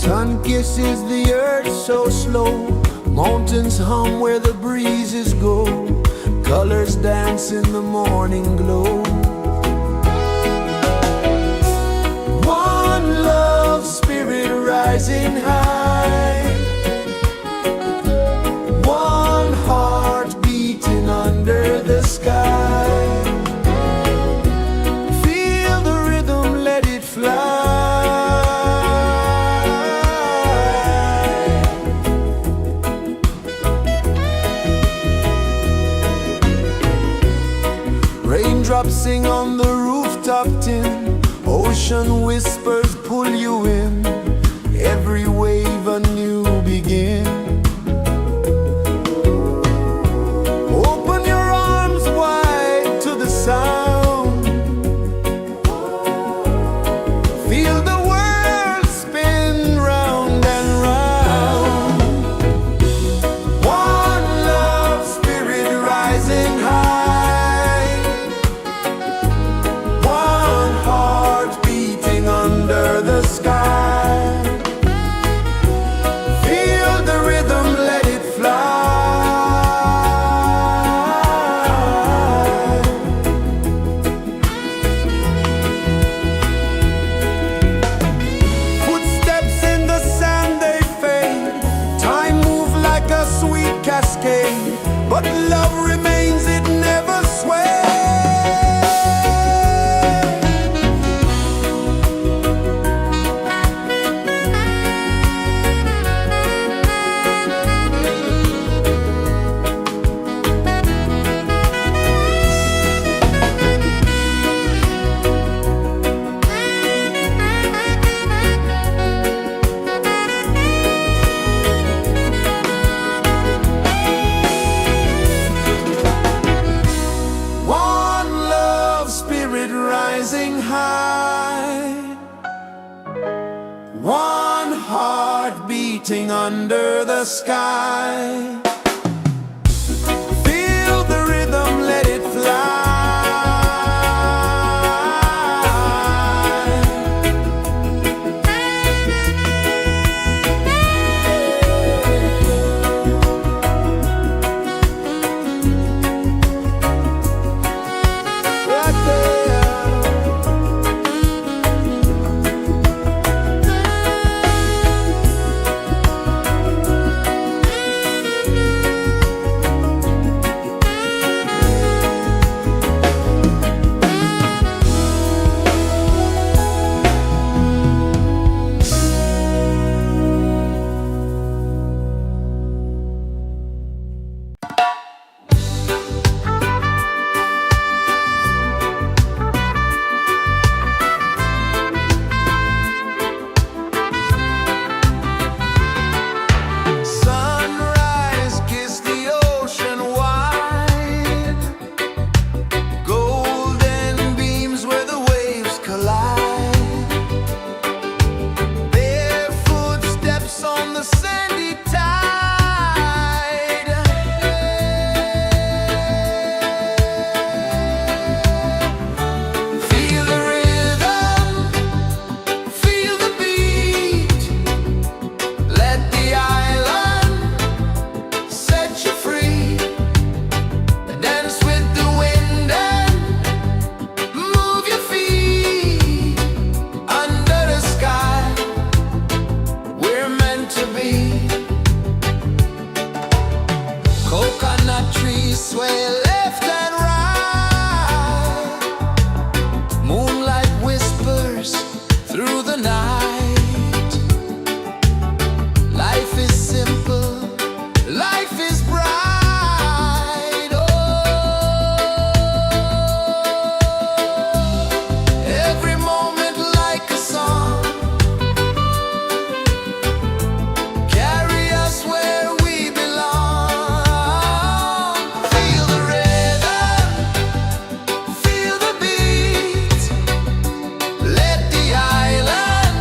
B: Sun kisses the earth so slow, mountains hum where the breezes go, colors dance in the morning glow. One love spirit rising high, one heart beating under the sky. Feel the rhythm, let it fly. Raindrops sing on the rooftop tin, ocean whispers pull you in, every wave a new begin. Open your arms wide to the sound, feel the world spin round and round. One love spirit rising high, one heart beating under the sky. Feel the rhythm, let it fly. Footsteps in the sand, they fade, time moves like a sweet cascade, but love remains, it never sways. One love spirit rising high, one heart beating under the sky. Feel the rhythm, let it fly. Right there. Sunrise, kiss the ocean wide, golden beams where the waves collide, their footsteps on the sandy tide. Feel the rhythm, feel the beat, let the island set you free. Dance with the wind and move your feet under the sky. We're meant to be. Coconut trees sway left and right, moonlight whispers through the night. Life is simple, life is bright. Oh, every moment like a song, carry us where we belong. Feel the rhythm, feel the beat, let the island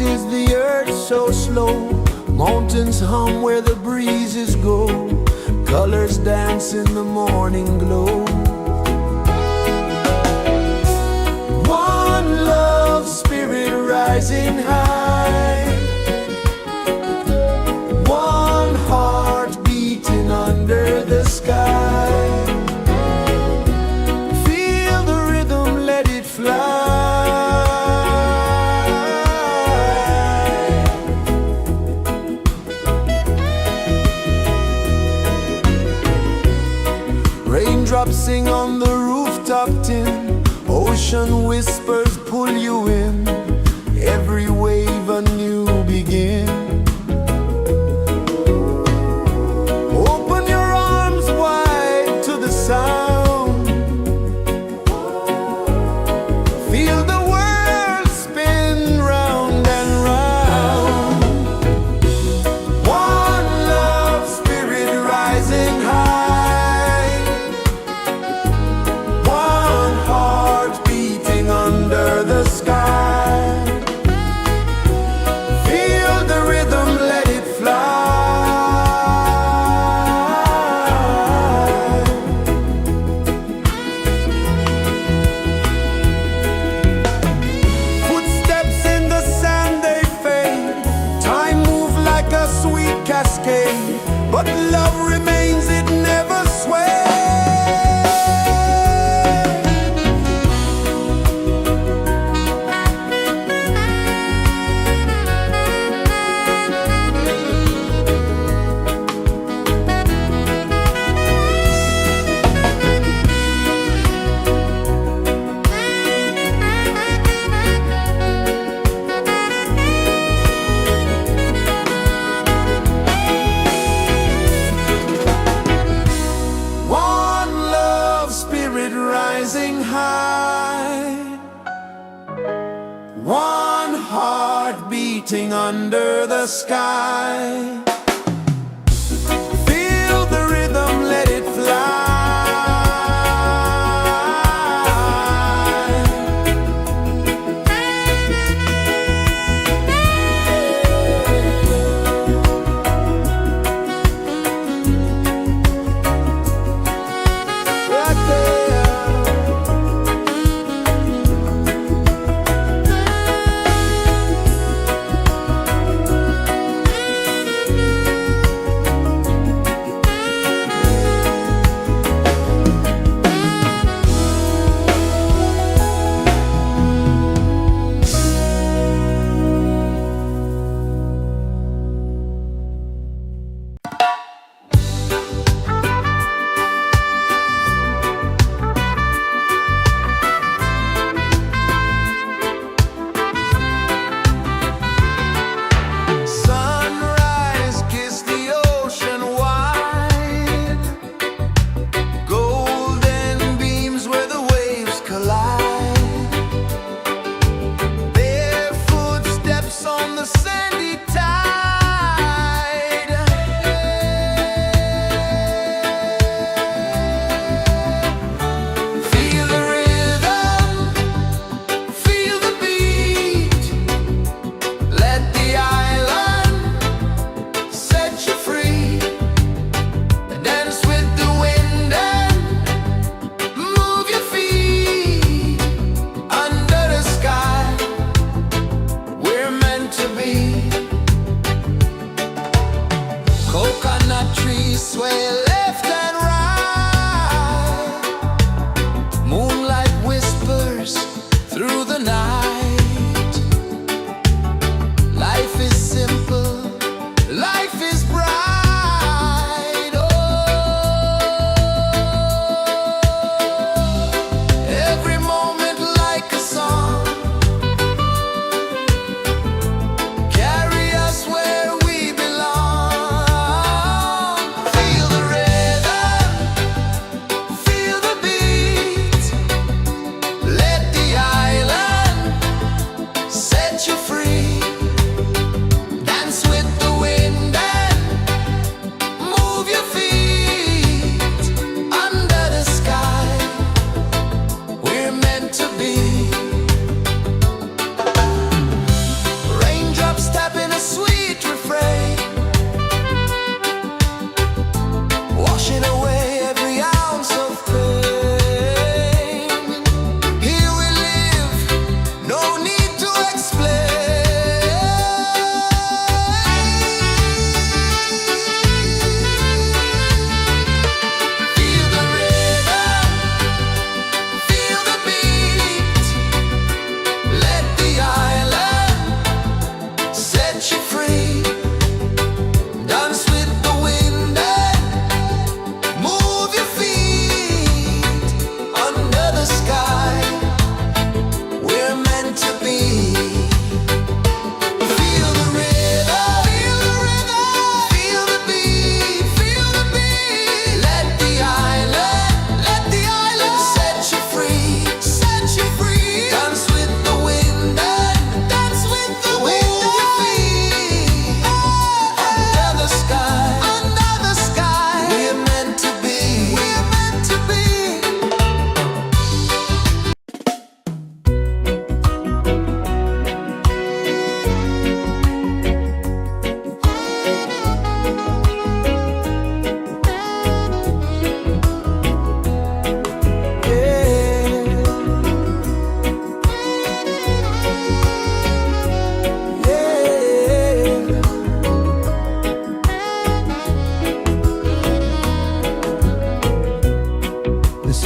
B: 'tis the earth so slow. Mountains hum where the breezes go. Colors dance in the morning glow. One love spirit rising high. One heart beating under the sky. Feel the rhythm, let it fly. Raindrops sing on the rooftop tin. Ocean whispers pull you in. Every wave a new begin. Open your arms wide to the sound. Feel the world spin round and round. One love spirit rising high. One heart beating under the sky. Feel the rhythm, let it fly. Footsteps in the sand, they fade. Time moves like a sweet cascade, but love remains, it never sways. One love spirit rising high. One heart beating under the sky. Feel the rhythm, let it fly. Right there. Sunrise, kiss the ocean wide. Golden beams where the waves collide. Bare footsteps on the sandy tide. Feel the rhythm, feel the beat. Let the island set you free. Dance with the wind and move your feet. Under the sky, we're meant to be. Coconut trees sway left and right. Moonlight whispers through the night. Life is simple, life is bright. Oh, every moment like a song. Carry us where we belong. Feel the rhythm,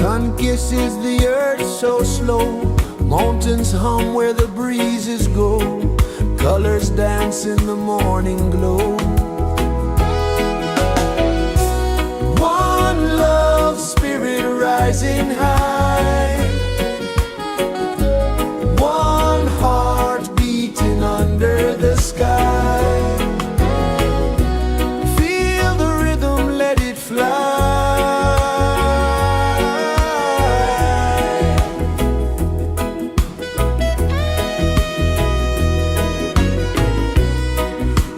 B: Sun kisses the earth so slow, mountains hum where the breezes go, colors dance in the morning glow. One love spirit rising high, one heart beating under the sky. Feel the rhythm, let it fly.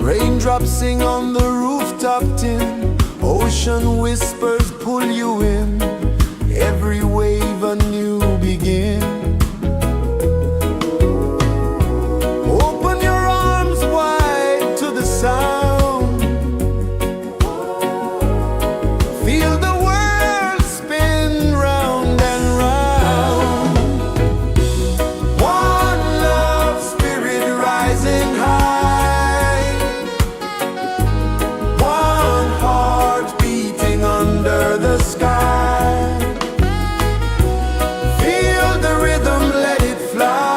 B: Raindrops sing on the rooftop tin, ocean whispers pull you in, every wave a new begin. Open your arms wide to the sound, feel the world spin round and round. One love spirit rising high, one heart beating under the sky. Feel the rhythm, let it fly.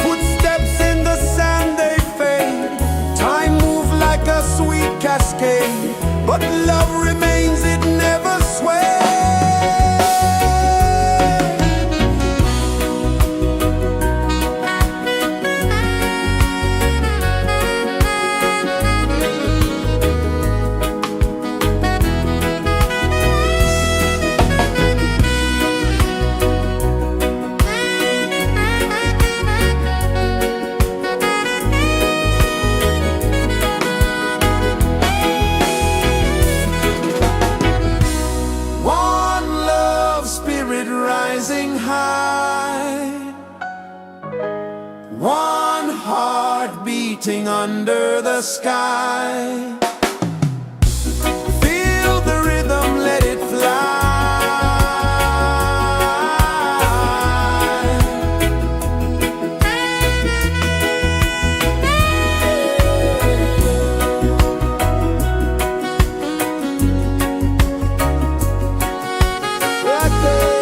B: Footsteps in the sand, they fade. Time moves like a sweet cascade, but love remains, it never sways. One love spirit rising high, one heart beating under the sky. Feel the rhythm, let it fly. Right there.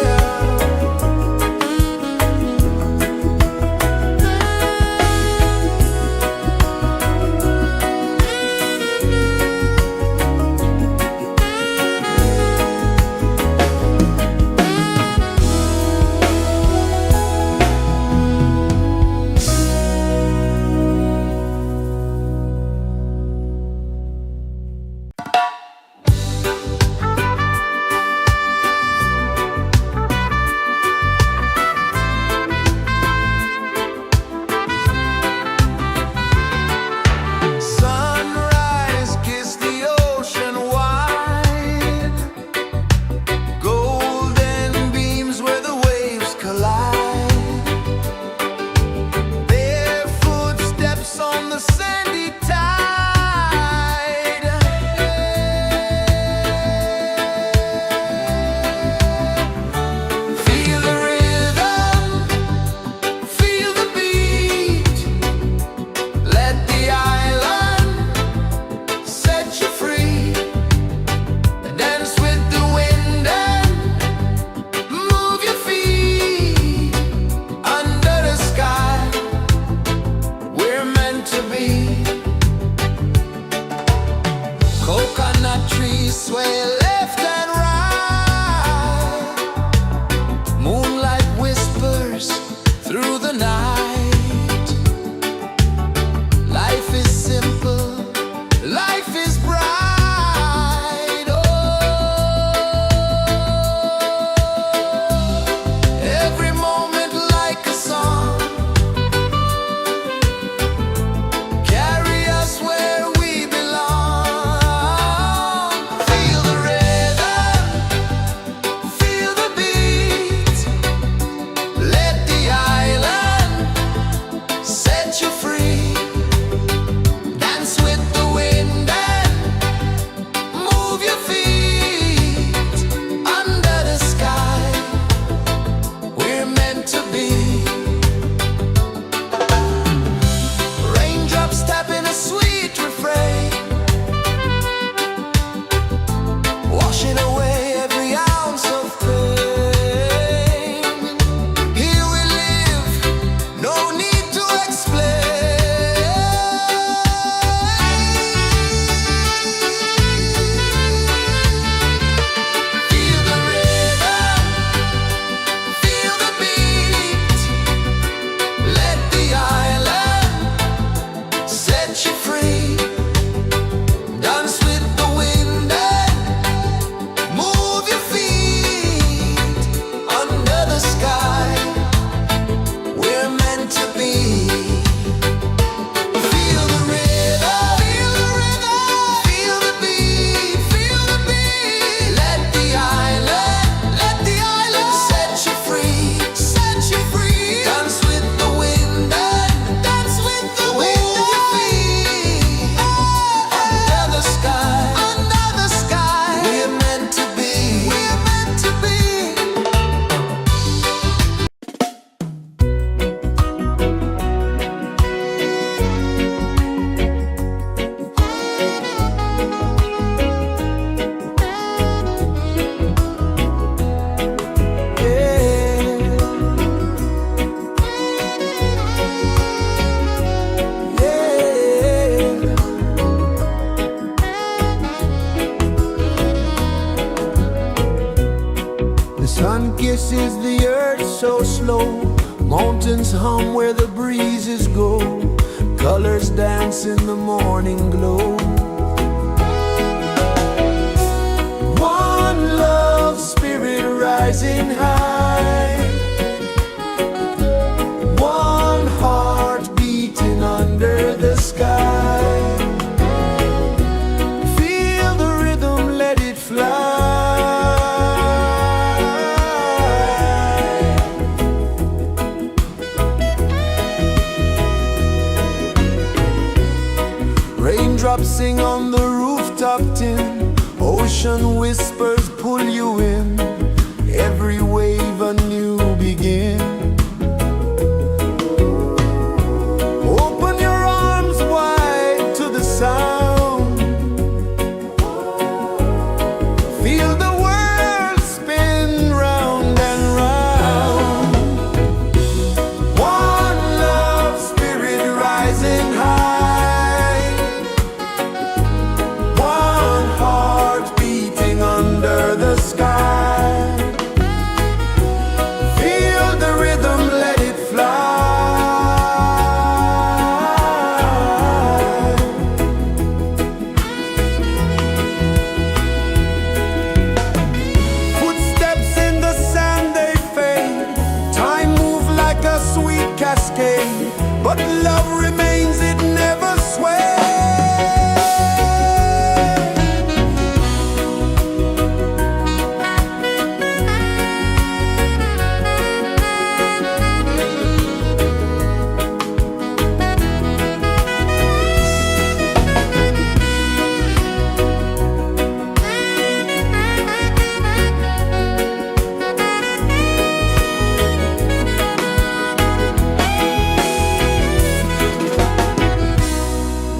B: This is the earth so slow. Mountains hum where the breezes go. Colors dance in the morning glow. One love spirit rising high. One heart beating under the sky. Feel the rhythm, let it fly. Raindrops sing on the rooftop tin. Ocean whispers pull you in. Every wave a new begin. Open your arms wide to the sound. Feel the world spin round and round. One love spirit rising high. One heart beating under the sky. Feel the rhythm, let it fly. Footsteps in the sand, they fade. Time moves like a sweet cascade, but love remains, it never sways.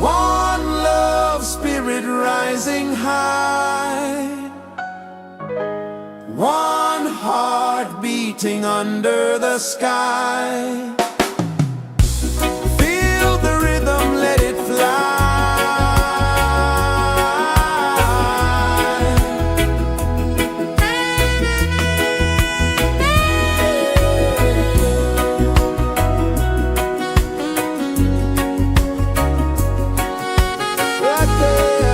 B: One love spirit rising high. One heart beating under the sky. Feel the rhythm, let it fly. Right there.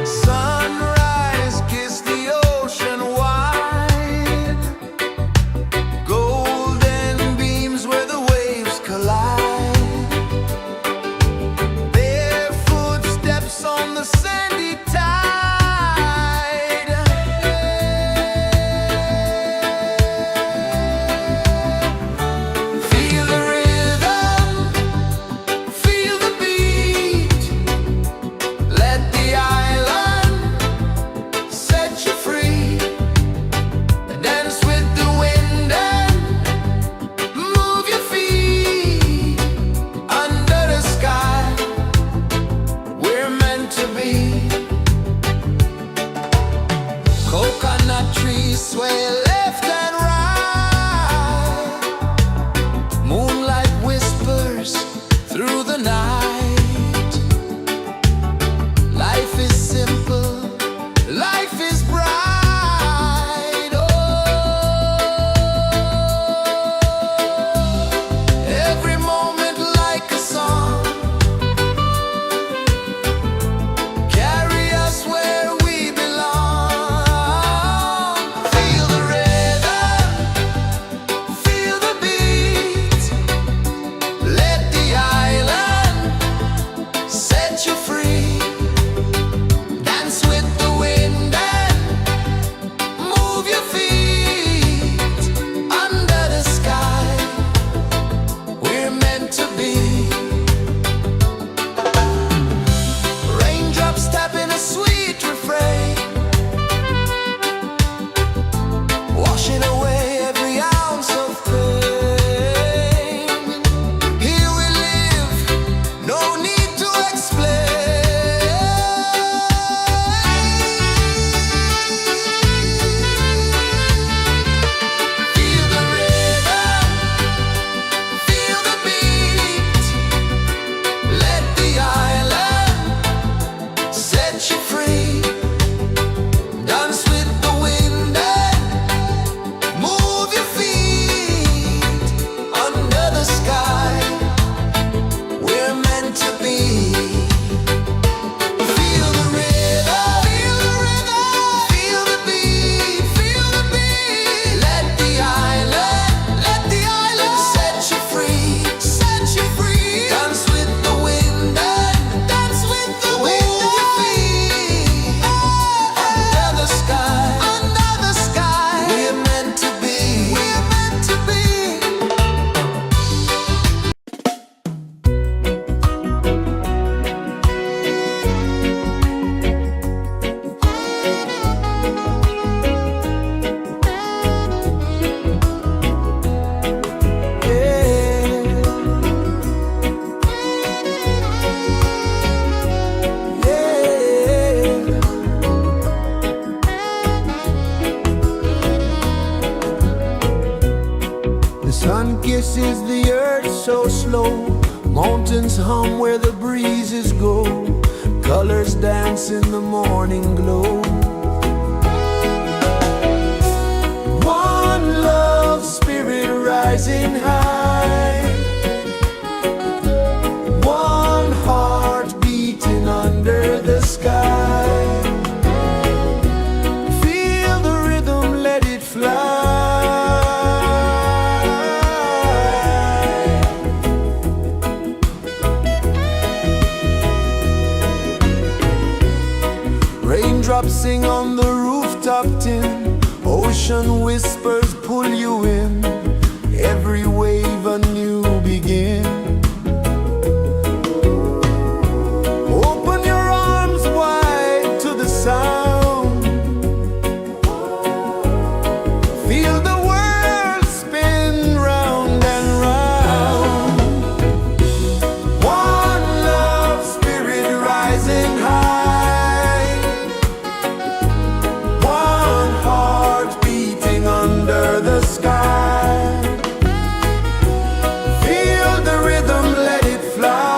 B: Sunrise, kiss the ocean wide. Golden beams where the waves collide. Bare footsteps on the sandy tide. Feel the rhythm, feel the beat. Let the island set you free. Dance with the wind and move your feet. Under the sky, we're meant to be. Coconut trees sway left and right. Moonlight whispers through the night. Life is simple, life is bright. Oh, every moment like a song. Carry us where we belong. Feel the rhythm. Rejoices the earth so slow, mountains hum where the breezes go, colors dance in the morning glow. One love spirit rising high, one heart beating under the sky. Feel the rhythm, let it fly. Raindrops sing on the rooftop tin, ocean whispers pull you in, every wave a new begin. Open your arms wide to the sound, feel the world spin round and round. One love spirit rising high, one heart beating under the sky. Feel the rhythm, let it fly.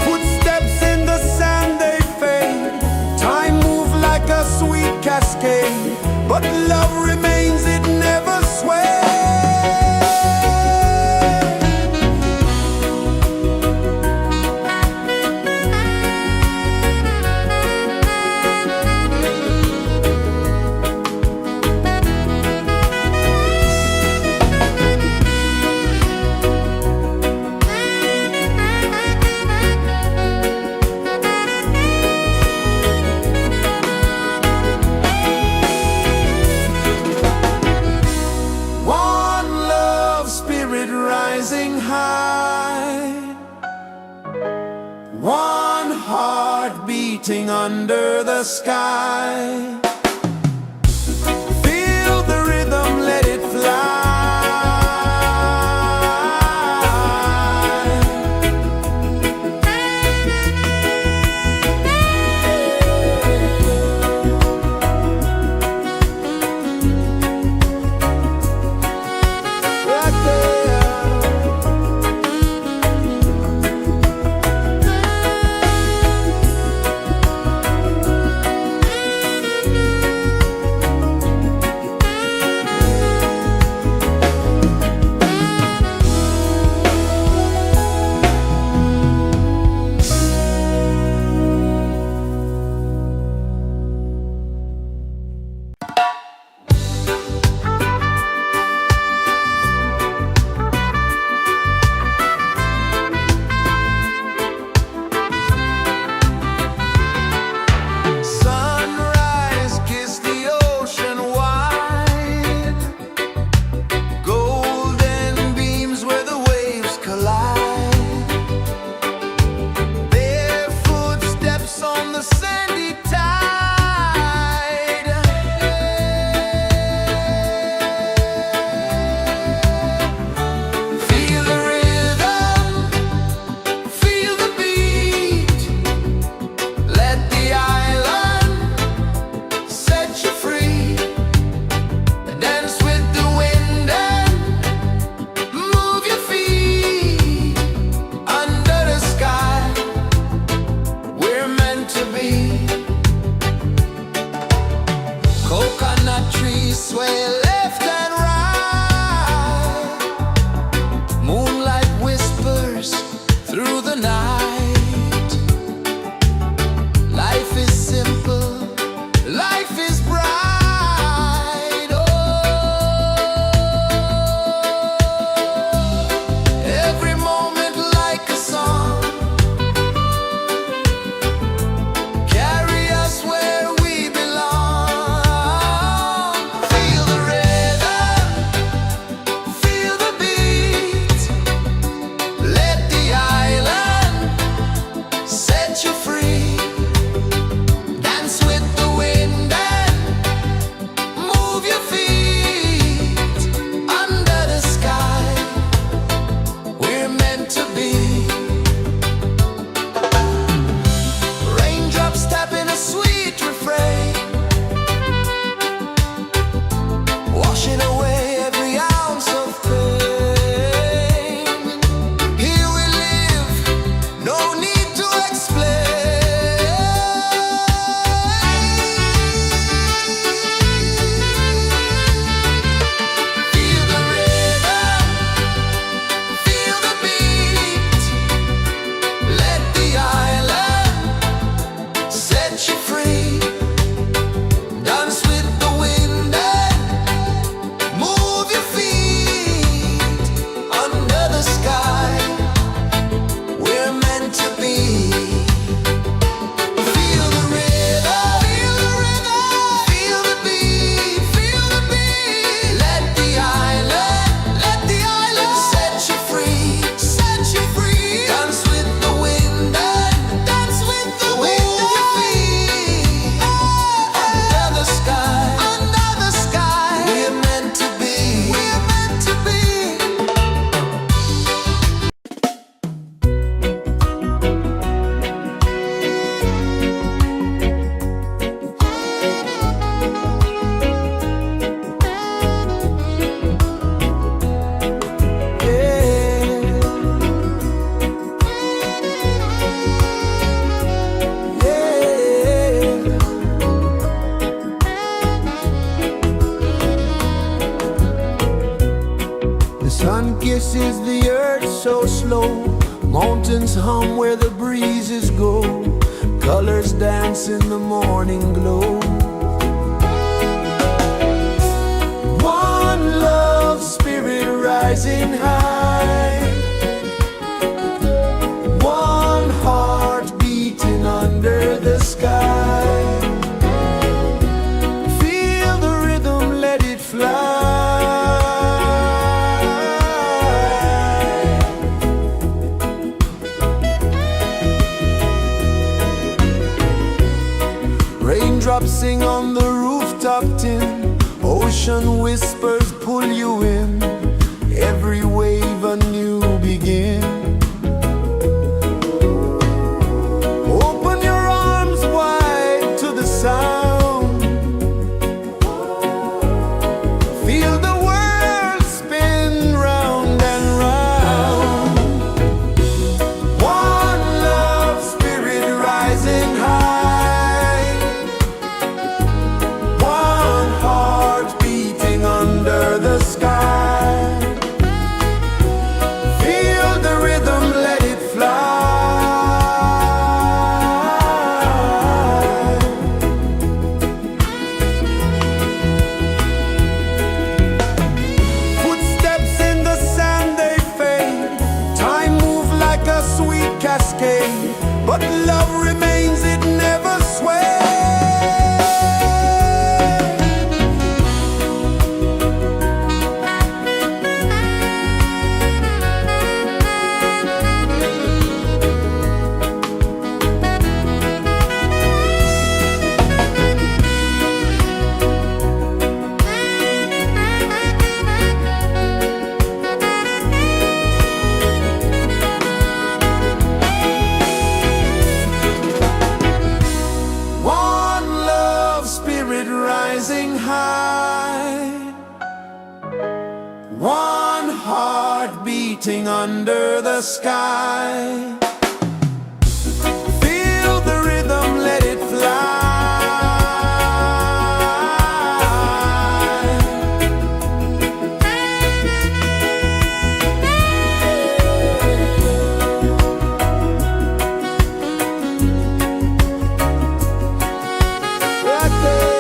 B: Footsteps in the sand, they fade. Time moves like a sweet cascade, but love remains, it never sways. One love spirit rising high, one heart beating under the sky. Feel the rhythm, let it fly. Right there. The sun kisses the earth so slow, mountains hum where the breezes go, colors dance in the morning glow. One love, spirit rising high, one heart beating under the sky. Feel the rhythm, let it fly. Raindrops sing on the rooftop tin, ocean whispers pull you in, every wave a new begin. Open your arms wide to the sound, feel the world spin round and round. One love, spirit rising high, one heart beating under the sky. Feel the rhythm, let it fly. Footsteps in the sand, they fade, time moves like a sweet cascade, but love remains, it never sways. One love, spirit rising high, one heart beating under the sky. Feel the rhythm, let it fly. Right there.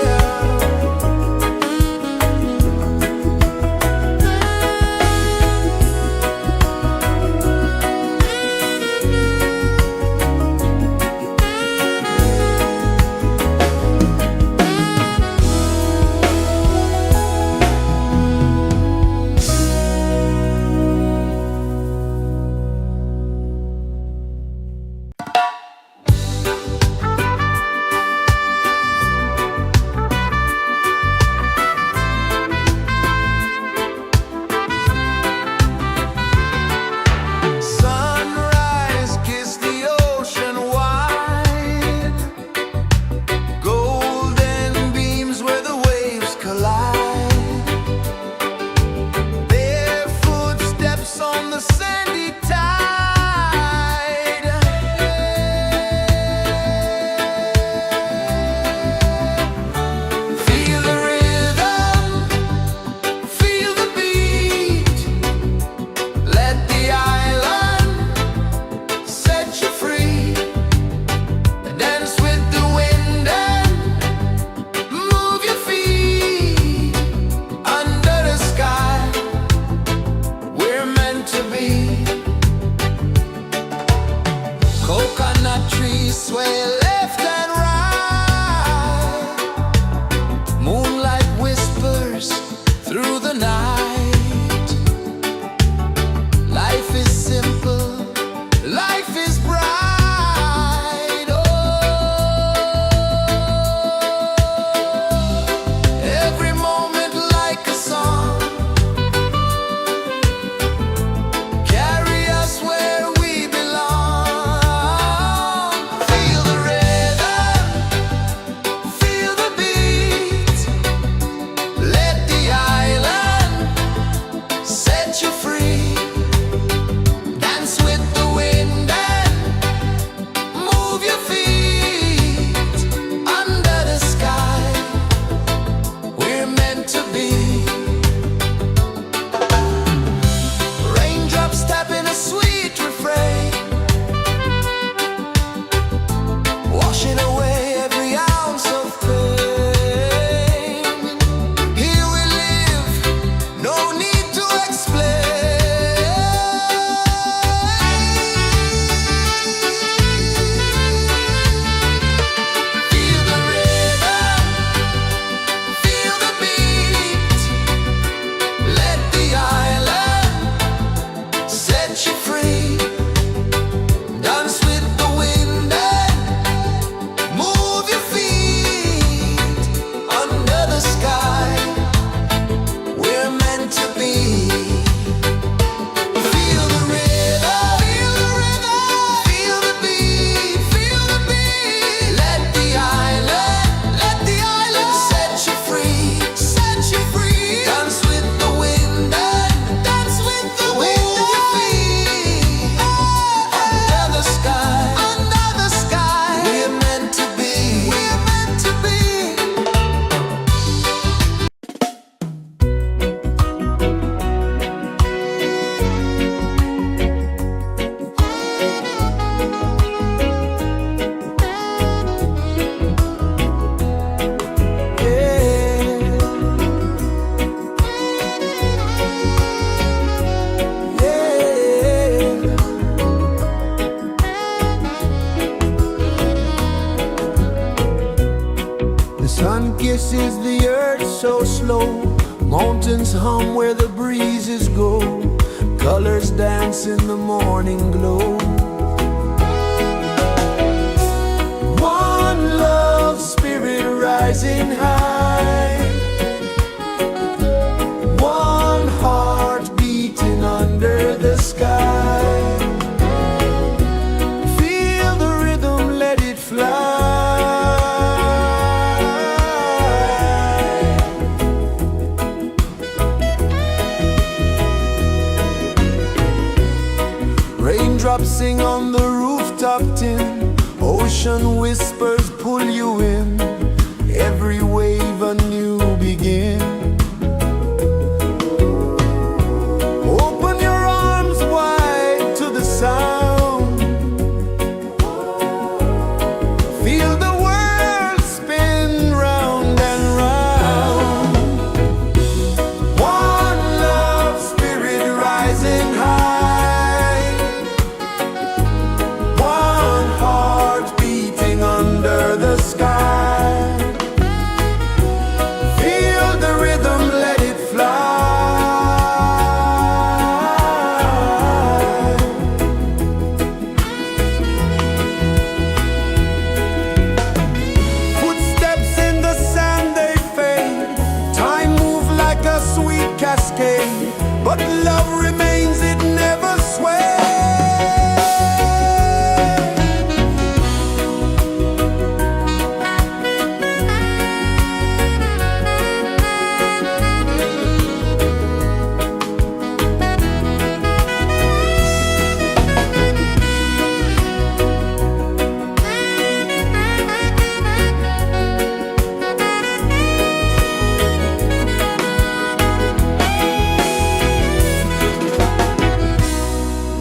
B: so slow. Mountains hum where the breezes go. Colors dance in the morning glow. One love spirit rising high. One heart beating under the sky. Feel the rhythm, let it fly. Raindrops sing on the rooftop tin. Ocean whispers pull you in. Every wave a new begin. Open your arms wide to the sound. Feel the world spin round and round. One love spirit rising high. One heart beating under the sky. Feel the rhythm, let it fly. Footsteps in the sand, they fade. Time moves like a sweet cascade, but love remains, it never sways.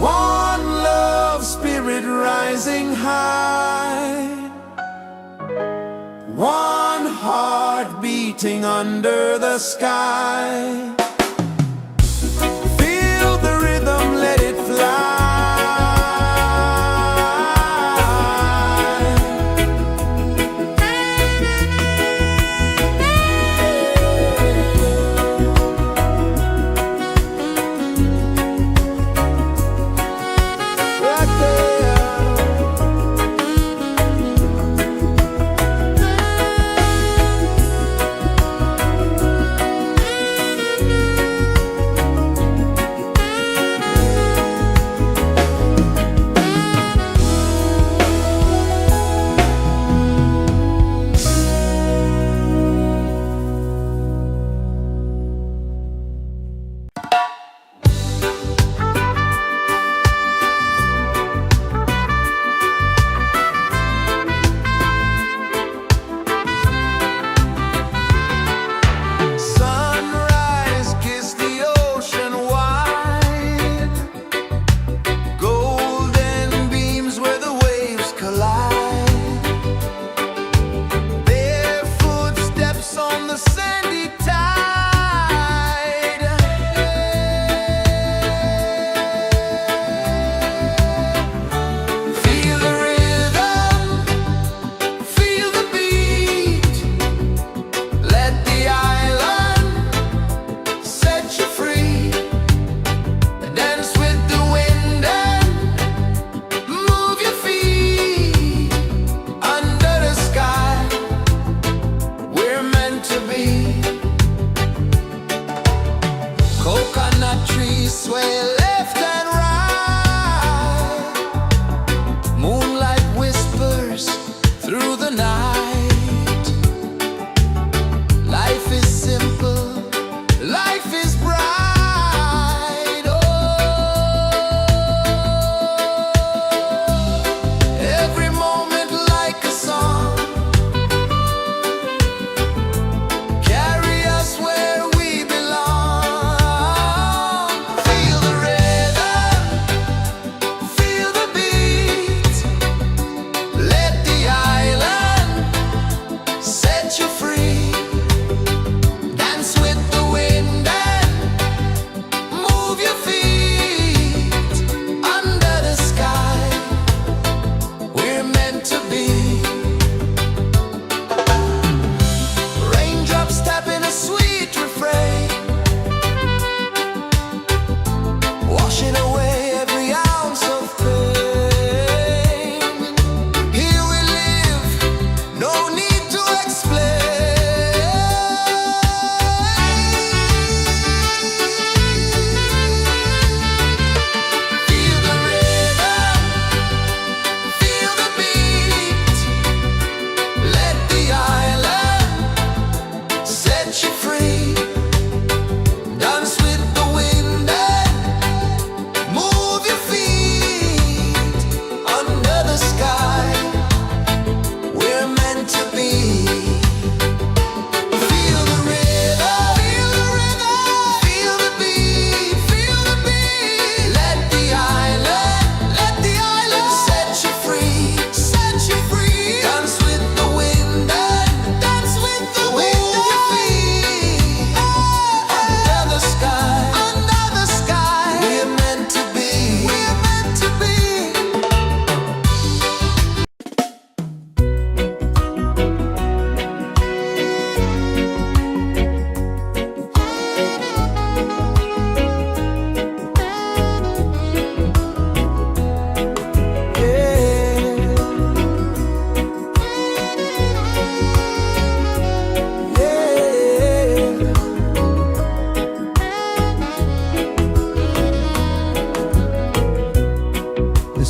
B: One love spirit rising high. One heart beating under the sky. Feel the rhythm, let it fly. Right there.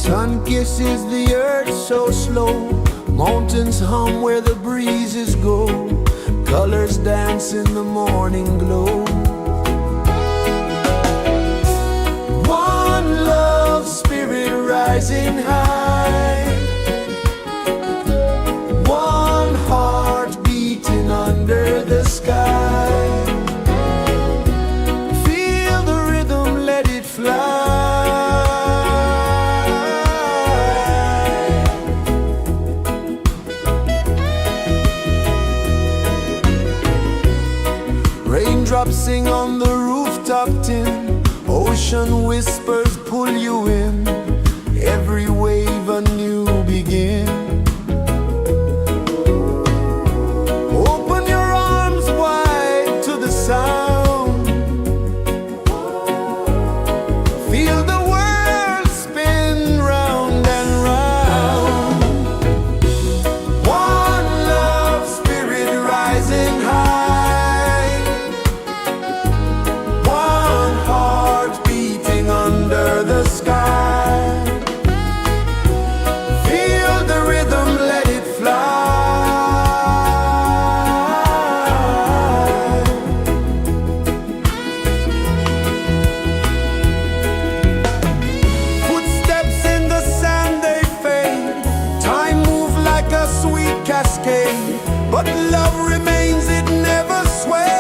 B: Sun kisses the earth so slow, mountains hum where the breezes go, colors dance in the morning glow. One love spirit rising high, one heart beating under the sky. Feel the rhythm, let it fly. Raindrops sing on the rooftop tin, ocean whispers pull you in, every wave a new begin. Open your arms wide to the sound, feel the world spin round and round. One love spirit rising high, one heart beating under the sky. Feel the rhythm, let it fly. Footsteps in the sand, they fade. Time moves like a sweet cascade, but love remains, it never sways.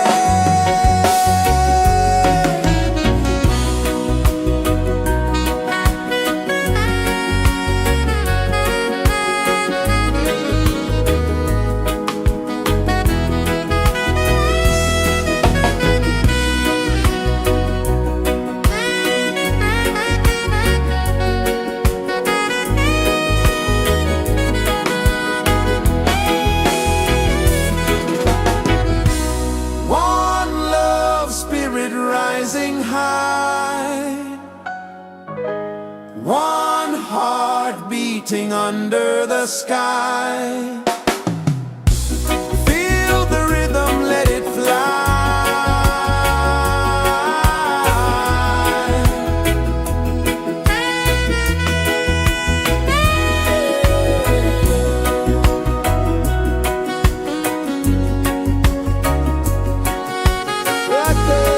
B: One love spirit rising high, one heart beating under the sky. Feel the rhythm, let it fly. Right there.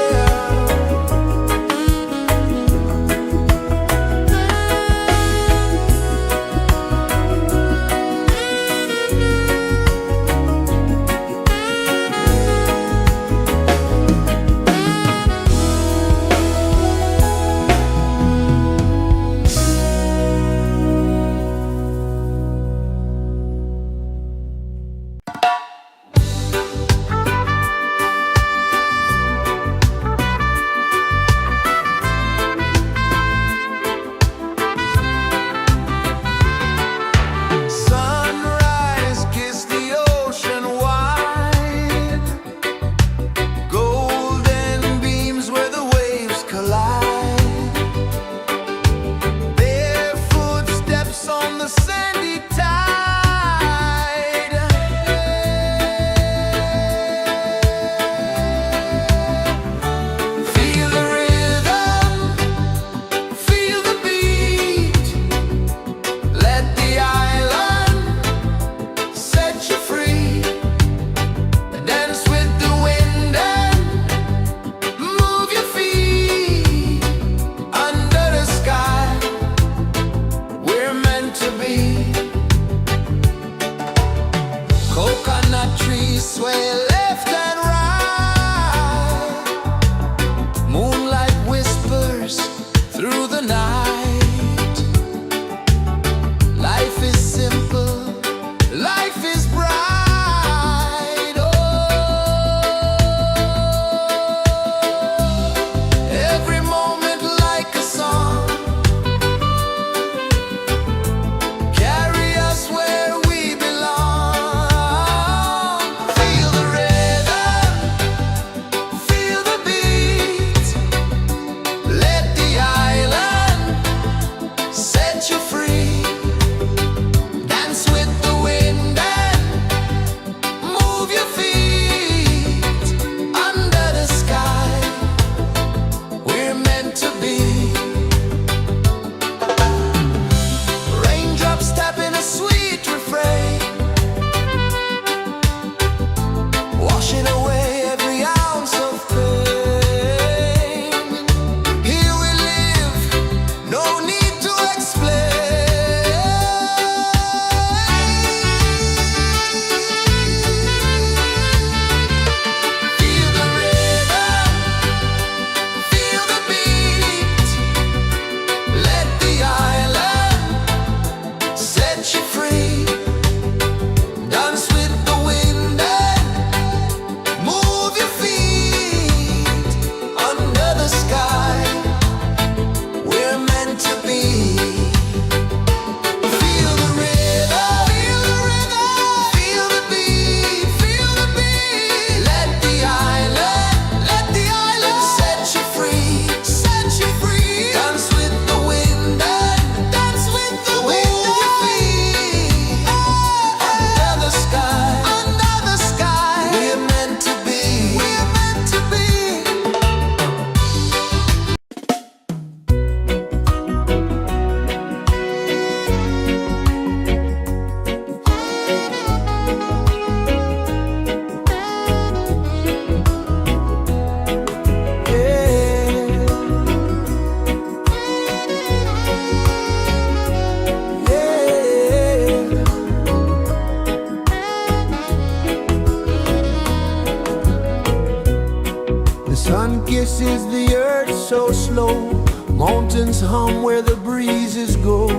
B: This is the earth so slow. Mountains hum where the breezes go.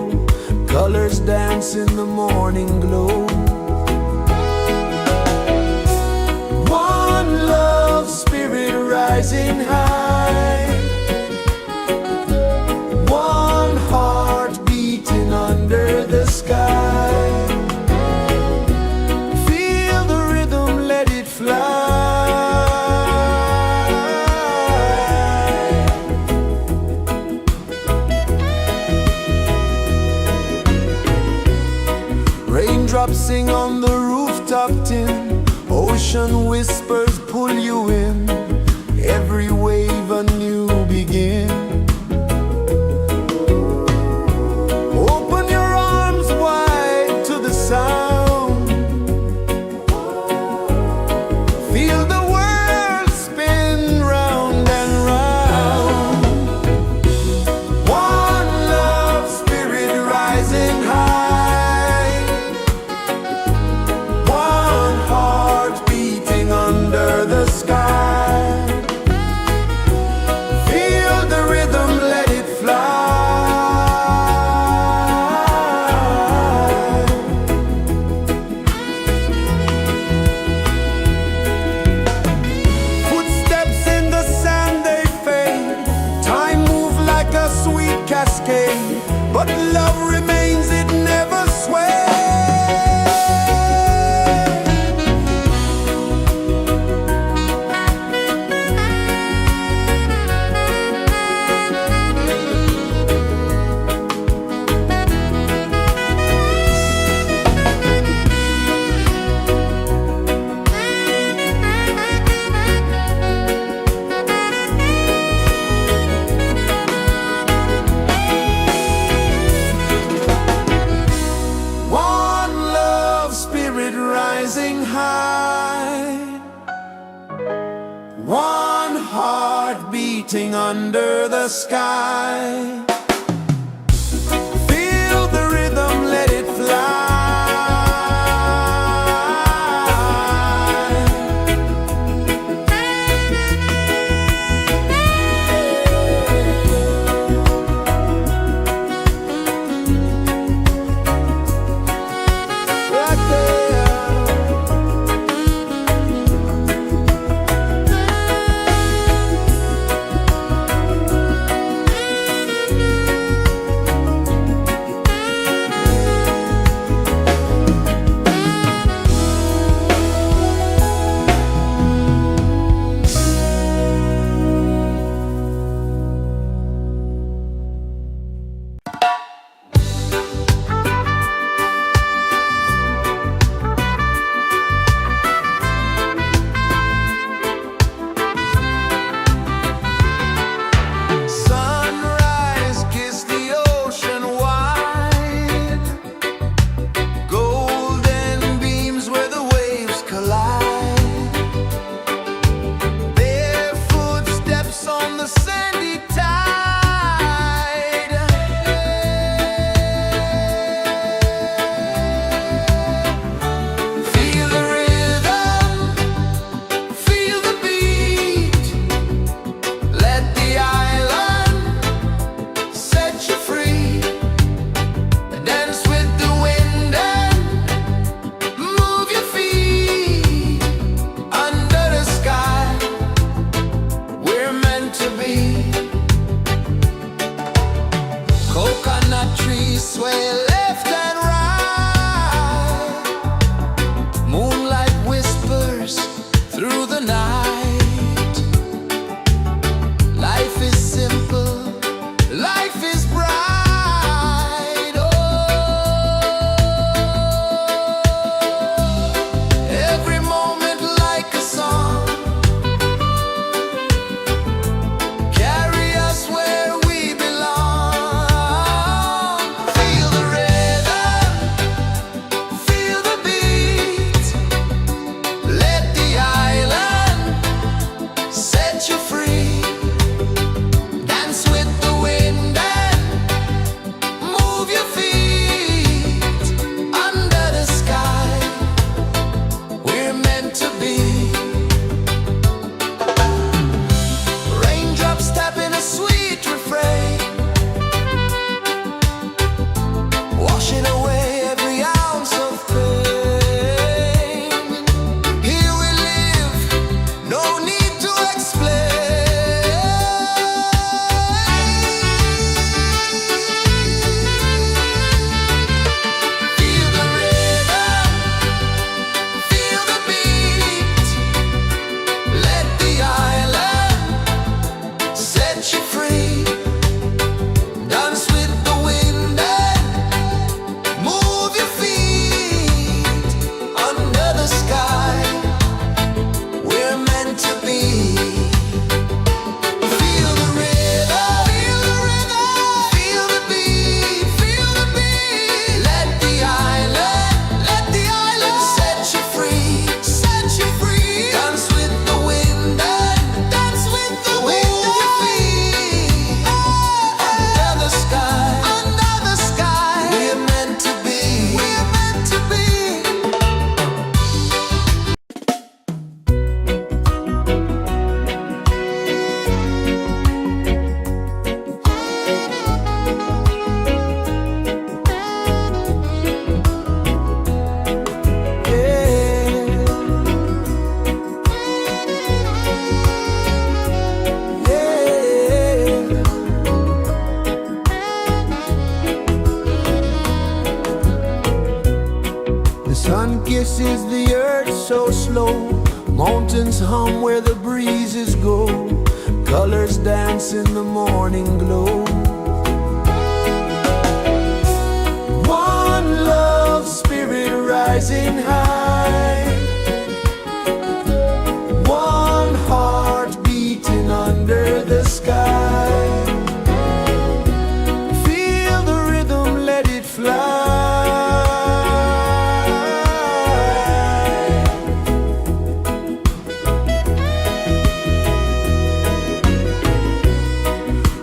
B: Colors dance in the morning glow. One love spirit rising high. One heart beating under the sky. Feel the rhythm, let it fly. Raindrops sing on the rooftop tin. Ocean whispers pull you in. Every wave a new begin. Open your arms wide to the sound. Feel the world spin round and round. One love spirit rising high. One heart beating under the sky. Feel the rhythm, let it fly. Footsteps in the sand, they fade. Time moves like a sweet cascade, but love remains, it never sways. One love spirit rising high. One heart beating under the sky. Feel the rhythm, let it fly. Right there. Sunrise, kiss the ocean wide. Golden beams where the waves collide. Bare footsteps on the sandy tide. Feel the rhythm, feel the beat. Let the island set you free. Dance with the wind and move your feet. Under the sky, we're meant to be. Coconut trees sway left and right. Moonlight whispers through the night. Life is simple, life is bright. Oh, every moment like a song. Carry us where we belong. Feel the rhythm, feel the beat. Let the island set you free. Dance with the wind and This is the earth so slow. Mountains hum where the breezes go. Colors dance in the morning glow. One love spirit rising high. One heart beating under the sky. Feel the rhythm, let it fly.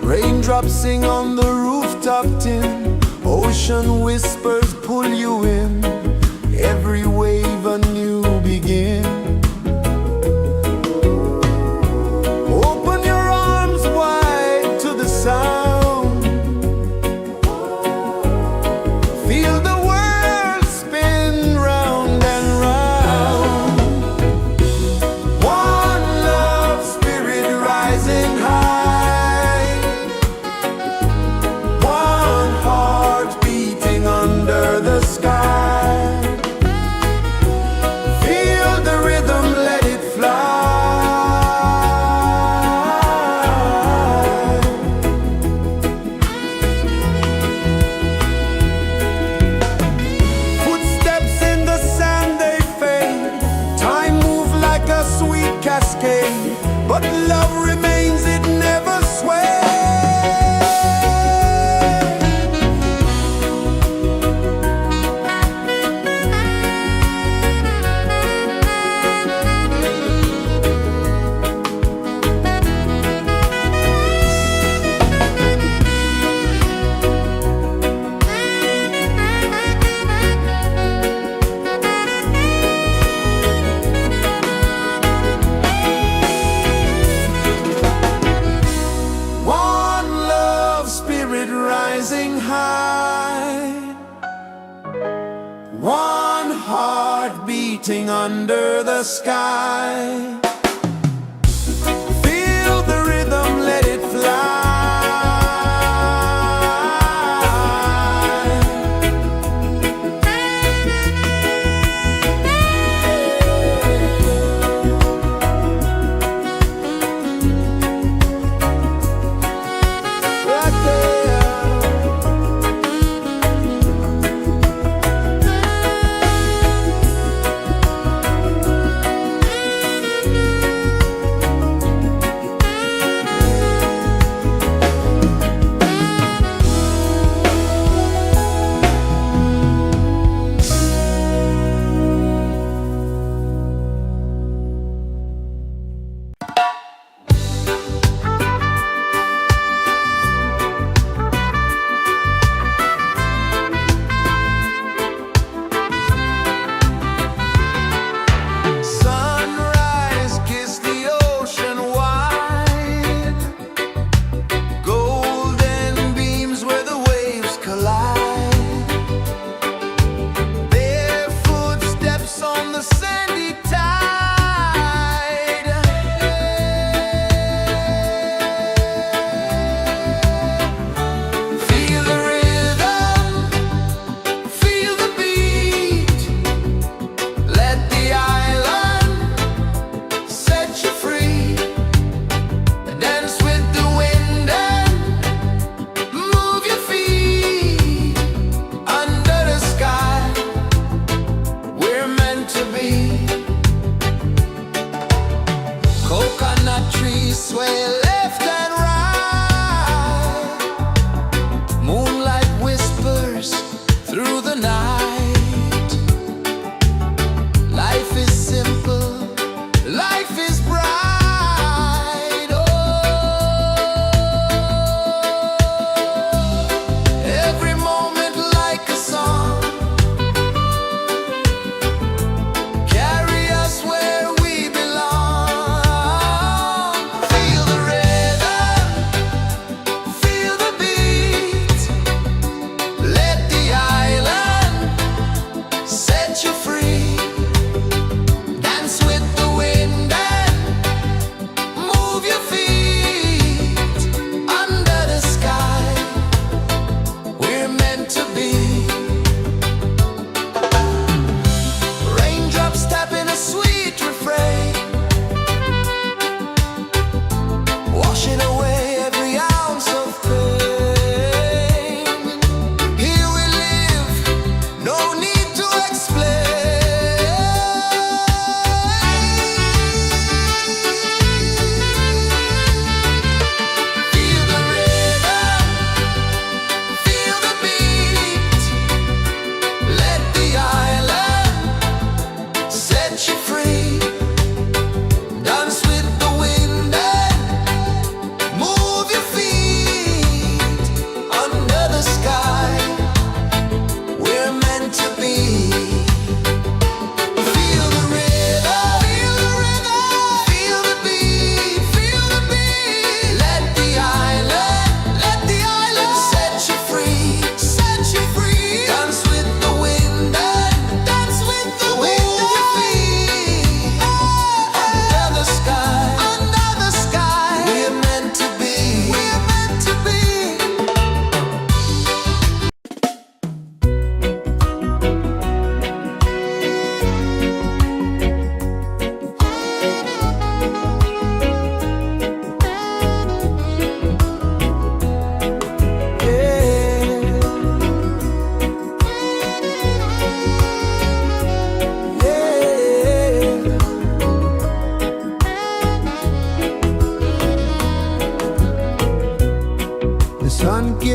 B: Raindrops sing on the rooftop tin. Ocean whispers pull you in. Every wave a new begin. Open your arms wide to the sound. Feel the world spin round and round. One love spirit rising high. One heart beating under the sky. Feel the rhythm, let it fly. Footsteps in the sand, they fade. Time moves like a sweet cascade, but love remains, it never sways. One love spirit rising high. One heart beating under the sky. Feel the rhythm, let it fly. Right there.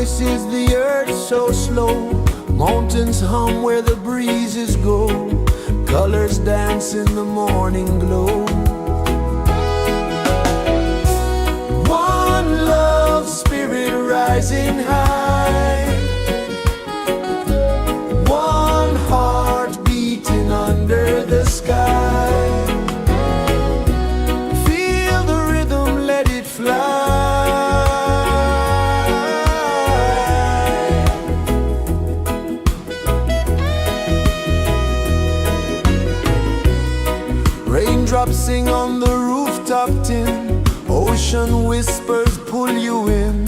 B: This is the earth so slow. Mountains hum where the breezes go. Colors dance in the morning glow. One love spirit rising high. One heart beating under the sky. Feel the rhythm, let it fly. Raindrops sing on the rooftop tin. Ocean whispers pull you in.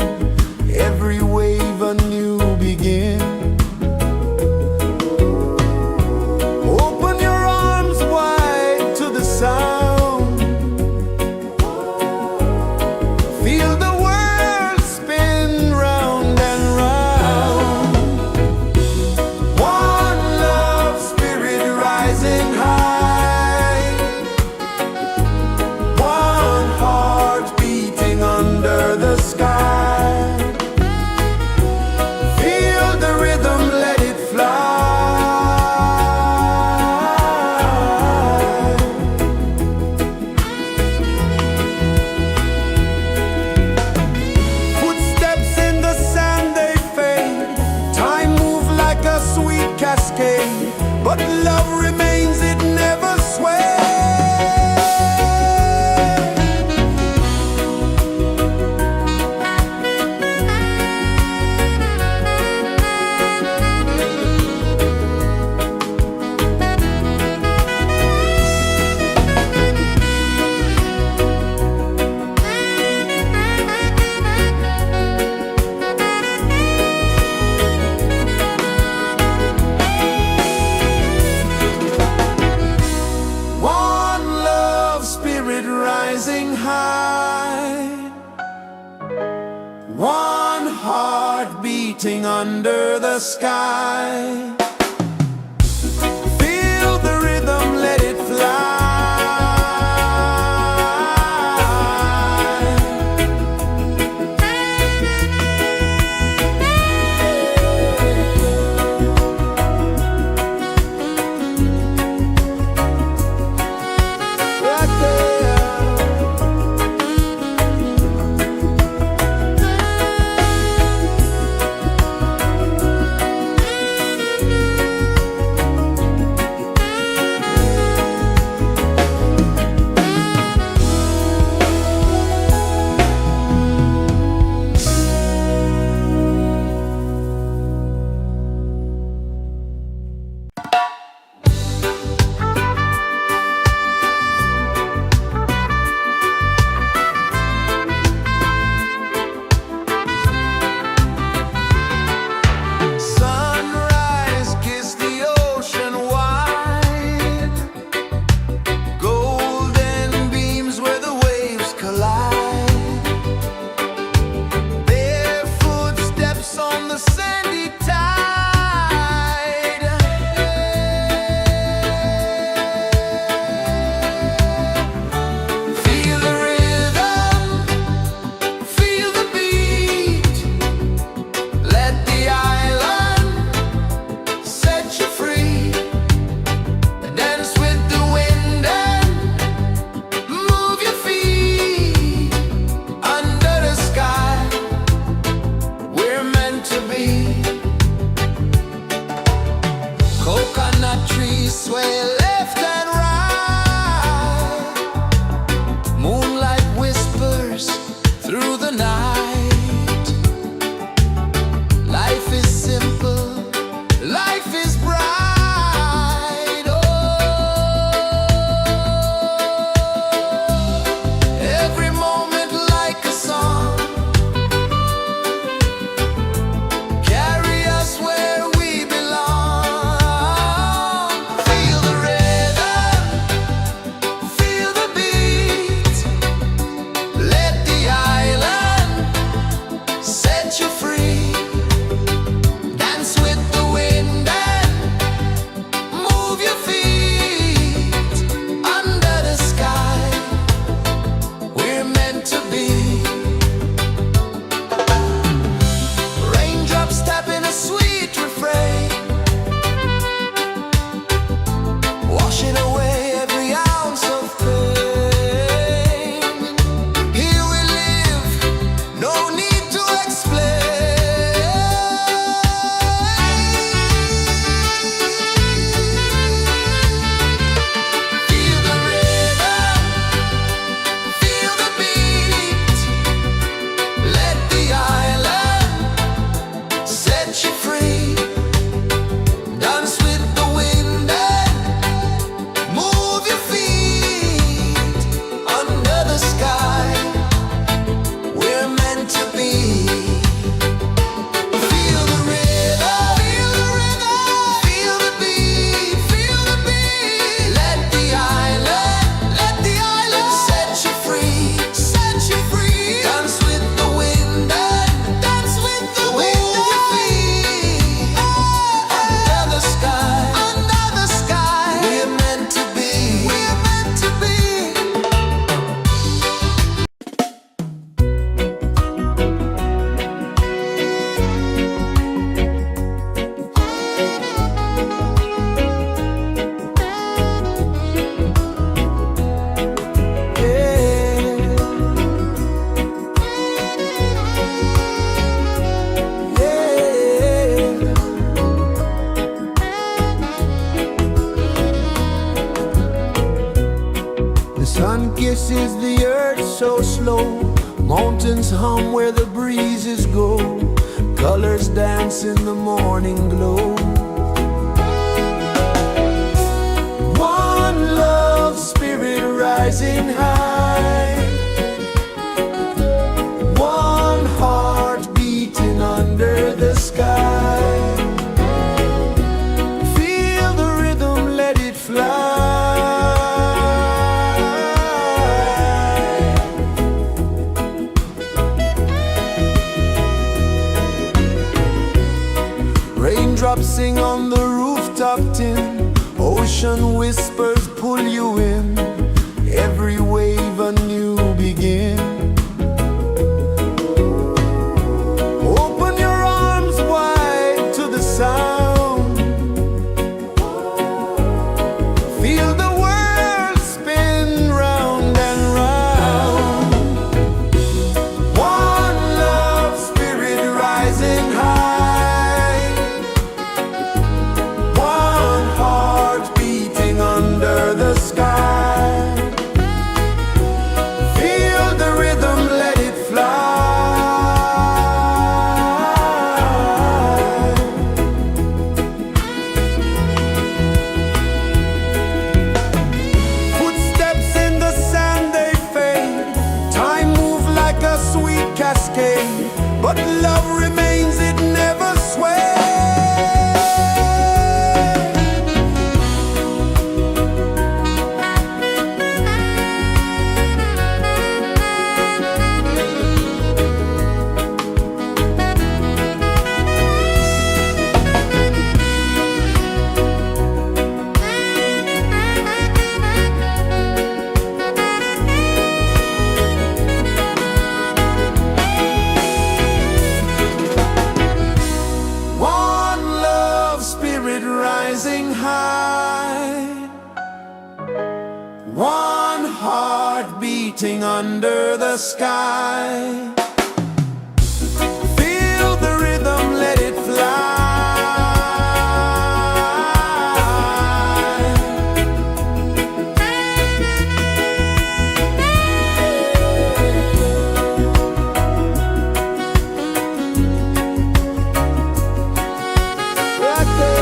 B: Every wave a new begin. Open your arms wide to the sound. Feel the world spin round and round. One love spirit rising high. One heart beating under the sky. Feel the rhythm, let it fly. Footsteps in the sand, they fade. Time moves like a sweet cascade, but love remains, it never sways. One love spirit rising high. One heart beating under the sky. Feel the rhythm, let it fly. Right there. Sunrise, kiss the ocean wide. Golden beams where the waves collide. Bare footsteps on the sandy tide. Feel the rhythm, feel the beat. Let the island set you free. Dance with the wind and move your feet. Under the sky, we're meant to be. Coconut trees sway left and right. Moonlight whispers through the night. Life is simple, life is bright. Oh, every moment like a song. Carry us where we belong. Feel the rhythm. This is the earth so slow. Mountains hum where the breezes go. Colors dance in the morning glow. One love spirit rising high. One heart beating under the sky. Feel the rhythm, let it fly. Raindrops sing on the rooftop tin. Ocean whispers pull you in. Every wave a new begin. Open your arms wide to the sound. Feel the world spin round and round. One love spirit rising high. One heart beating under the sky. Feel the rhythm, let it fly. Footsteps in the sand, they fade. Time moves like a sweet cascade, but love remains, it never sways. One love spirit rising high. One heart beating under the sky. Feel the rhythm, let it fly. Right there.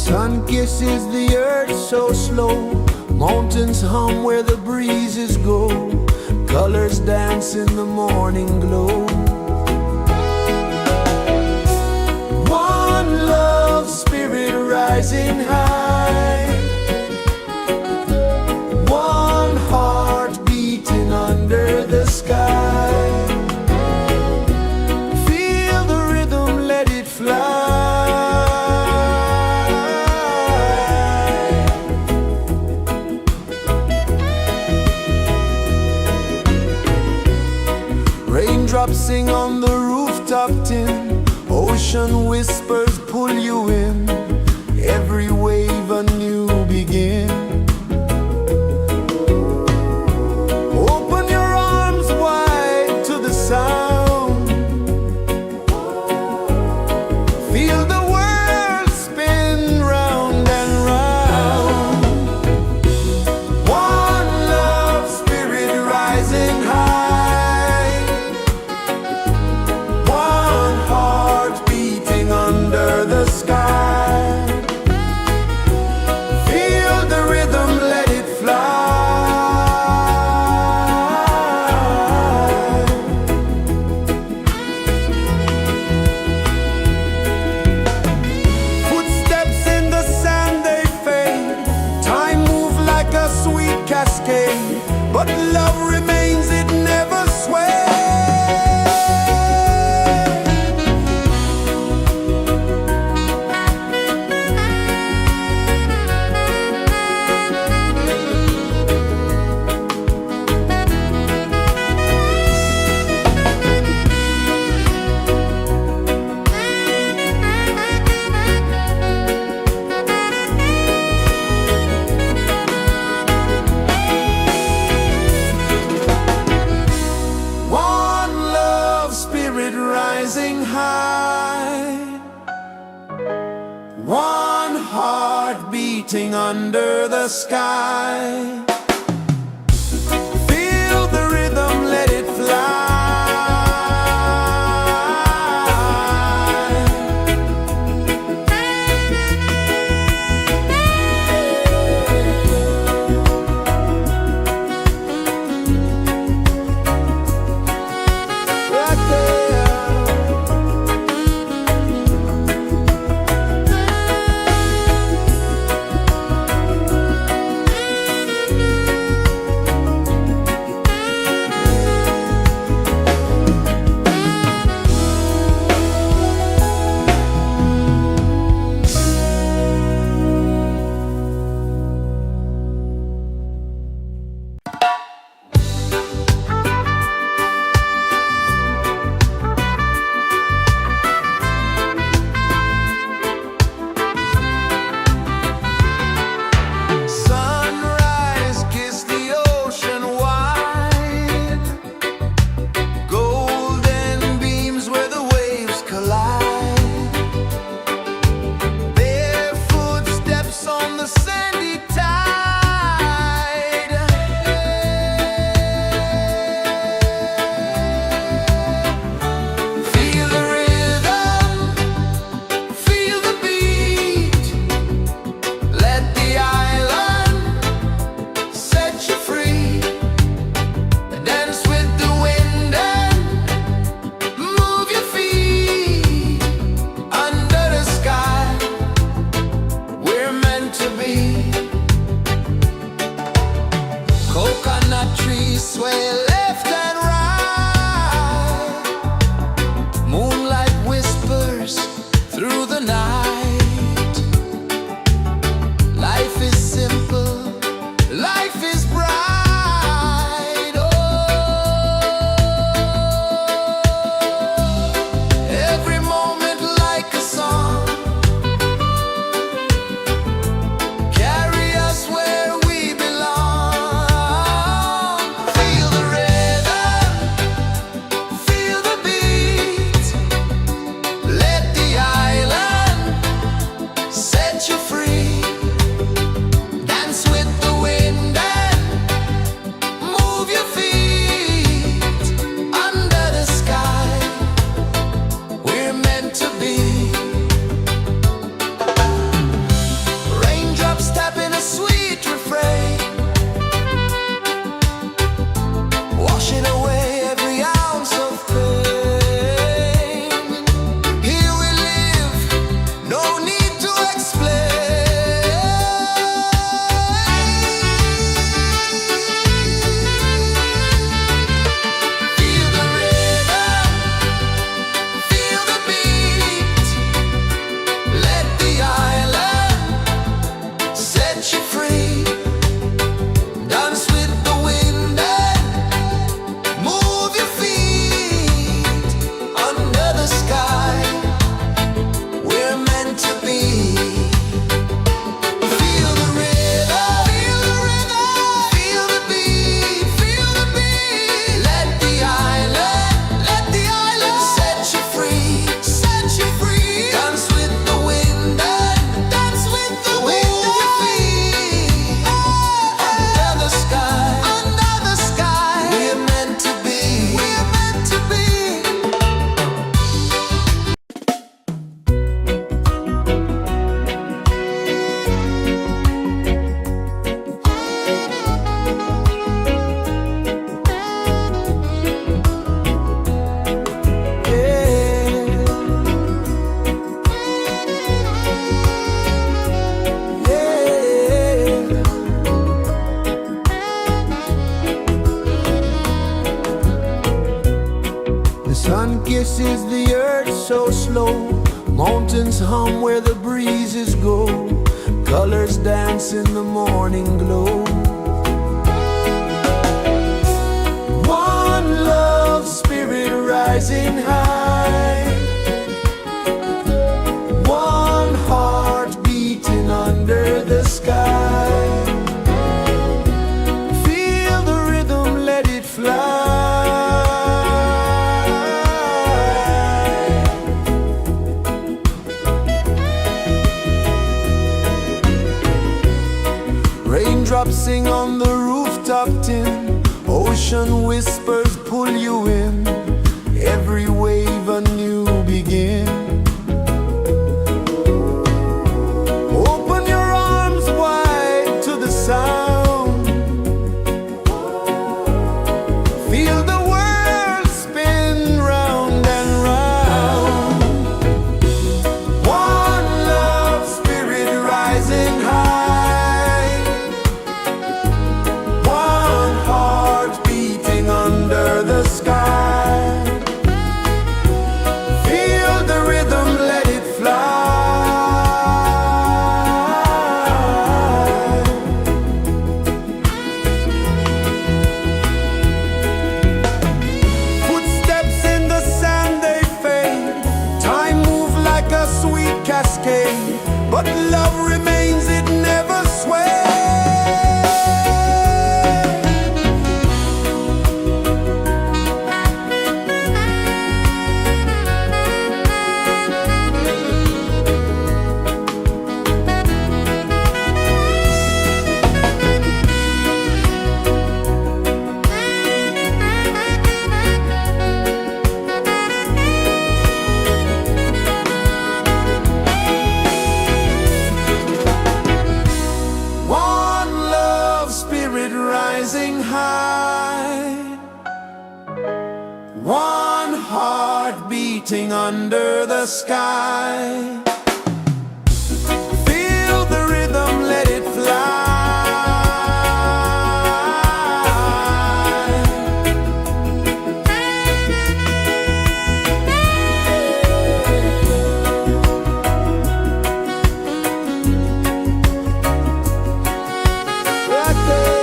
B: Sun kisses the earth so slow, mountains hum where the breezes go, colors dance in the morning glow. One love spirit rising high, one heart beating under the sky. Feel the rhythm, let it fly. Raindrops sing on the rooftop tin, ocean whispers pull you in, every wave a new begin. Open your arms wide to the sound, feel the world spin round and round. One love spirit rising high, one heart beating under the sky. Feel the rhythm, let it fly. Footsteps in the sand, they fade. Time moves like a sweet cascade, but love remains, it never sways. One love spirit rising high, one heart beating under the sky. Feel the rhythm, let it fly. Right there. Mountains hum where the breezes go, colors dance in the morning glow. One love spirit rising high, one heart beating under the sky. Feel the rhythm, let it fly. Raindrops sing on the rooftop tin, ocean whispers pull you in, every wave a new begin. Open your arms wide to the sound, feel the world spin round and round. One love spirit rising high, one heart beating under the sky. Feel the rhythm, let it fly. Footsteps in the sand, they fade. Time moves like a sweet cascade, but love remains, it never sways. One love spirit rising high, one heart beating under the sky. Feel the rhythm, let it fly. Right there.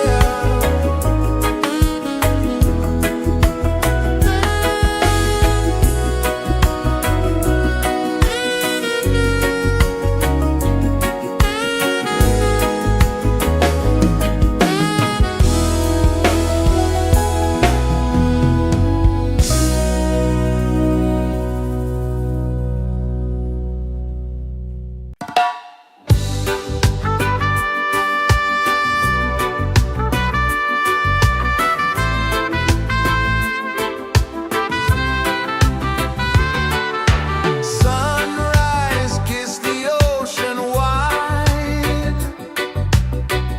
B: Sunrise, kiss the ocean wide,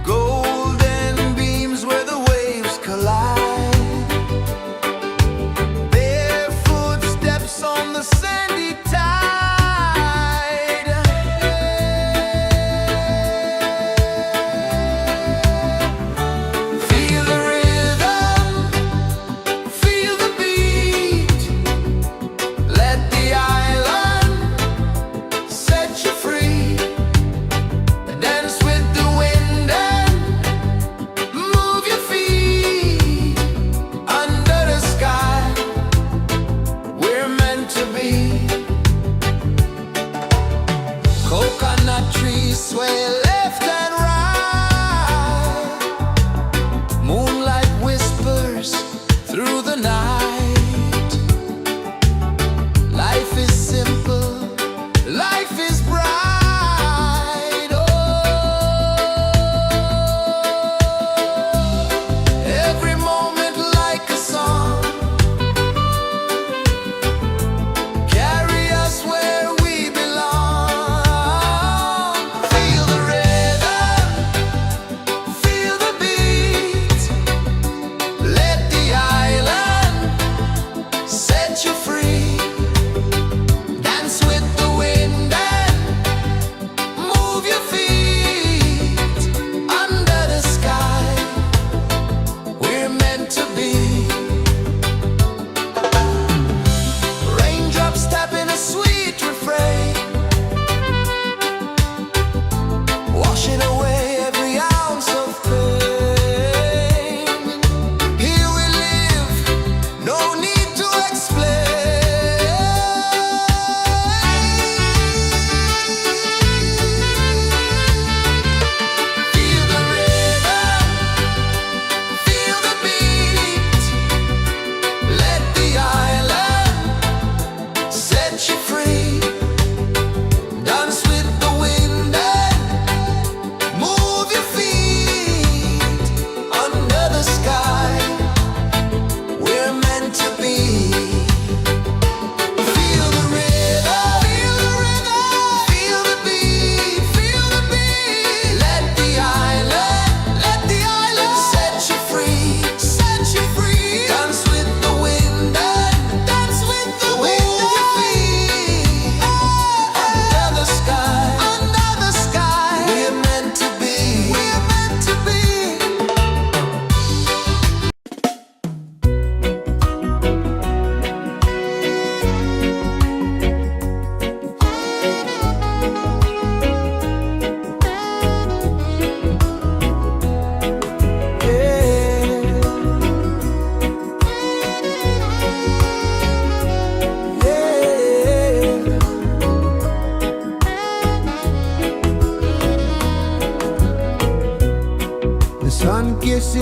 B: golden beams where the waves collide, barefoot steps on the sandy tide. Feel the rhythm, feel the beat, let the island set you free. Dance with the wind and move your feet under the sky. We're meant to be. Coconut trees sway left and right, moonlight whispers through the night. Life is simple, life is bright. Oh, every moment like a song, carry us where we belong. Feel the sun kisses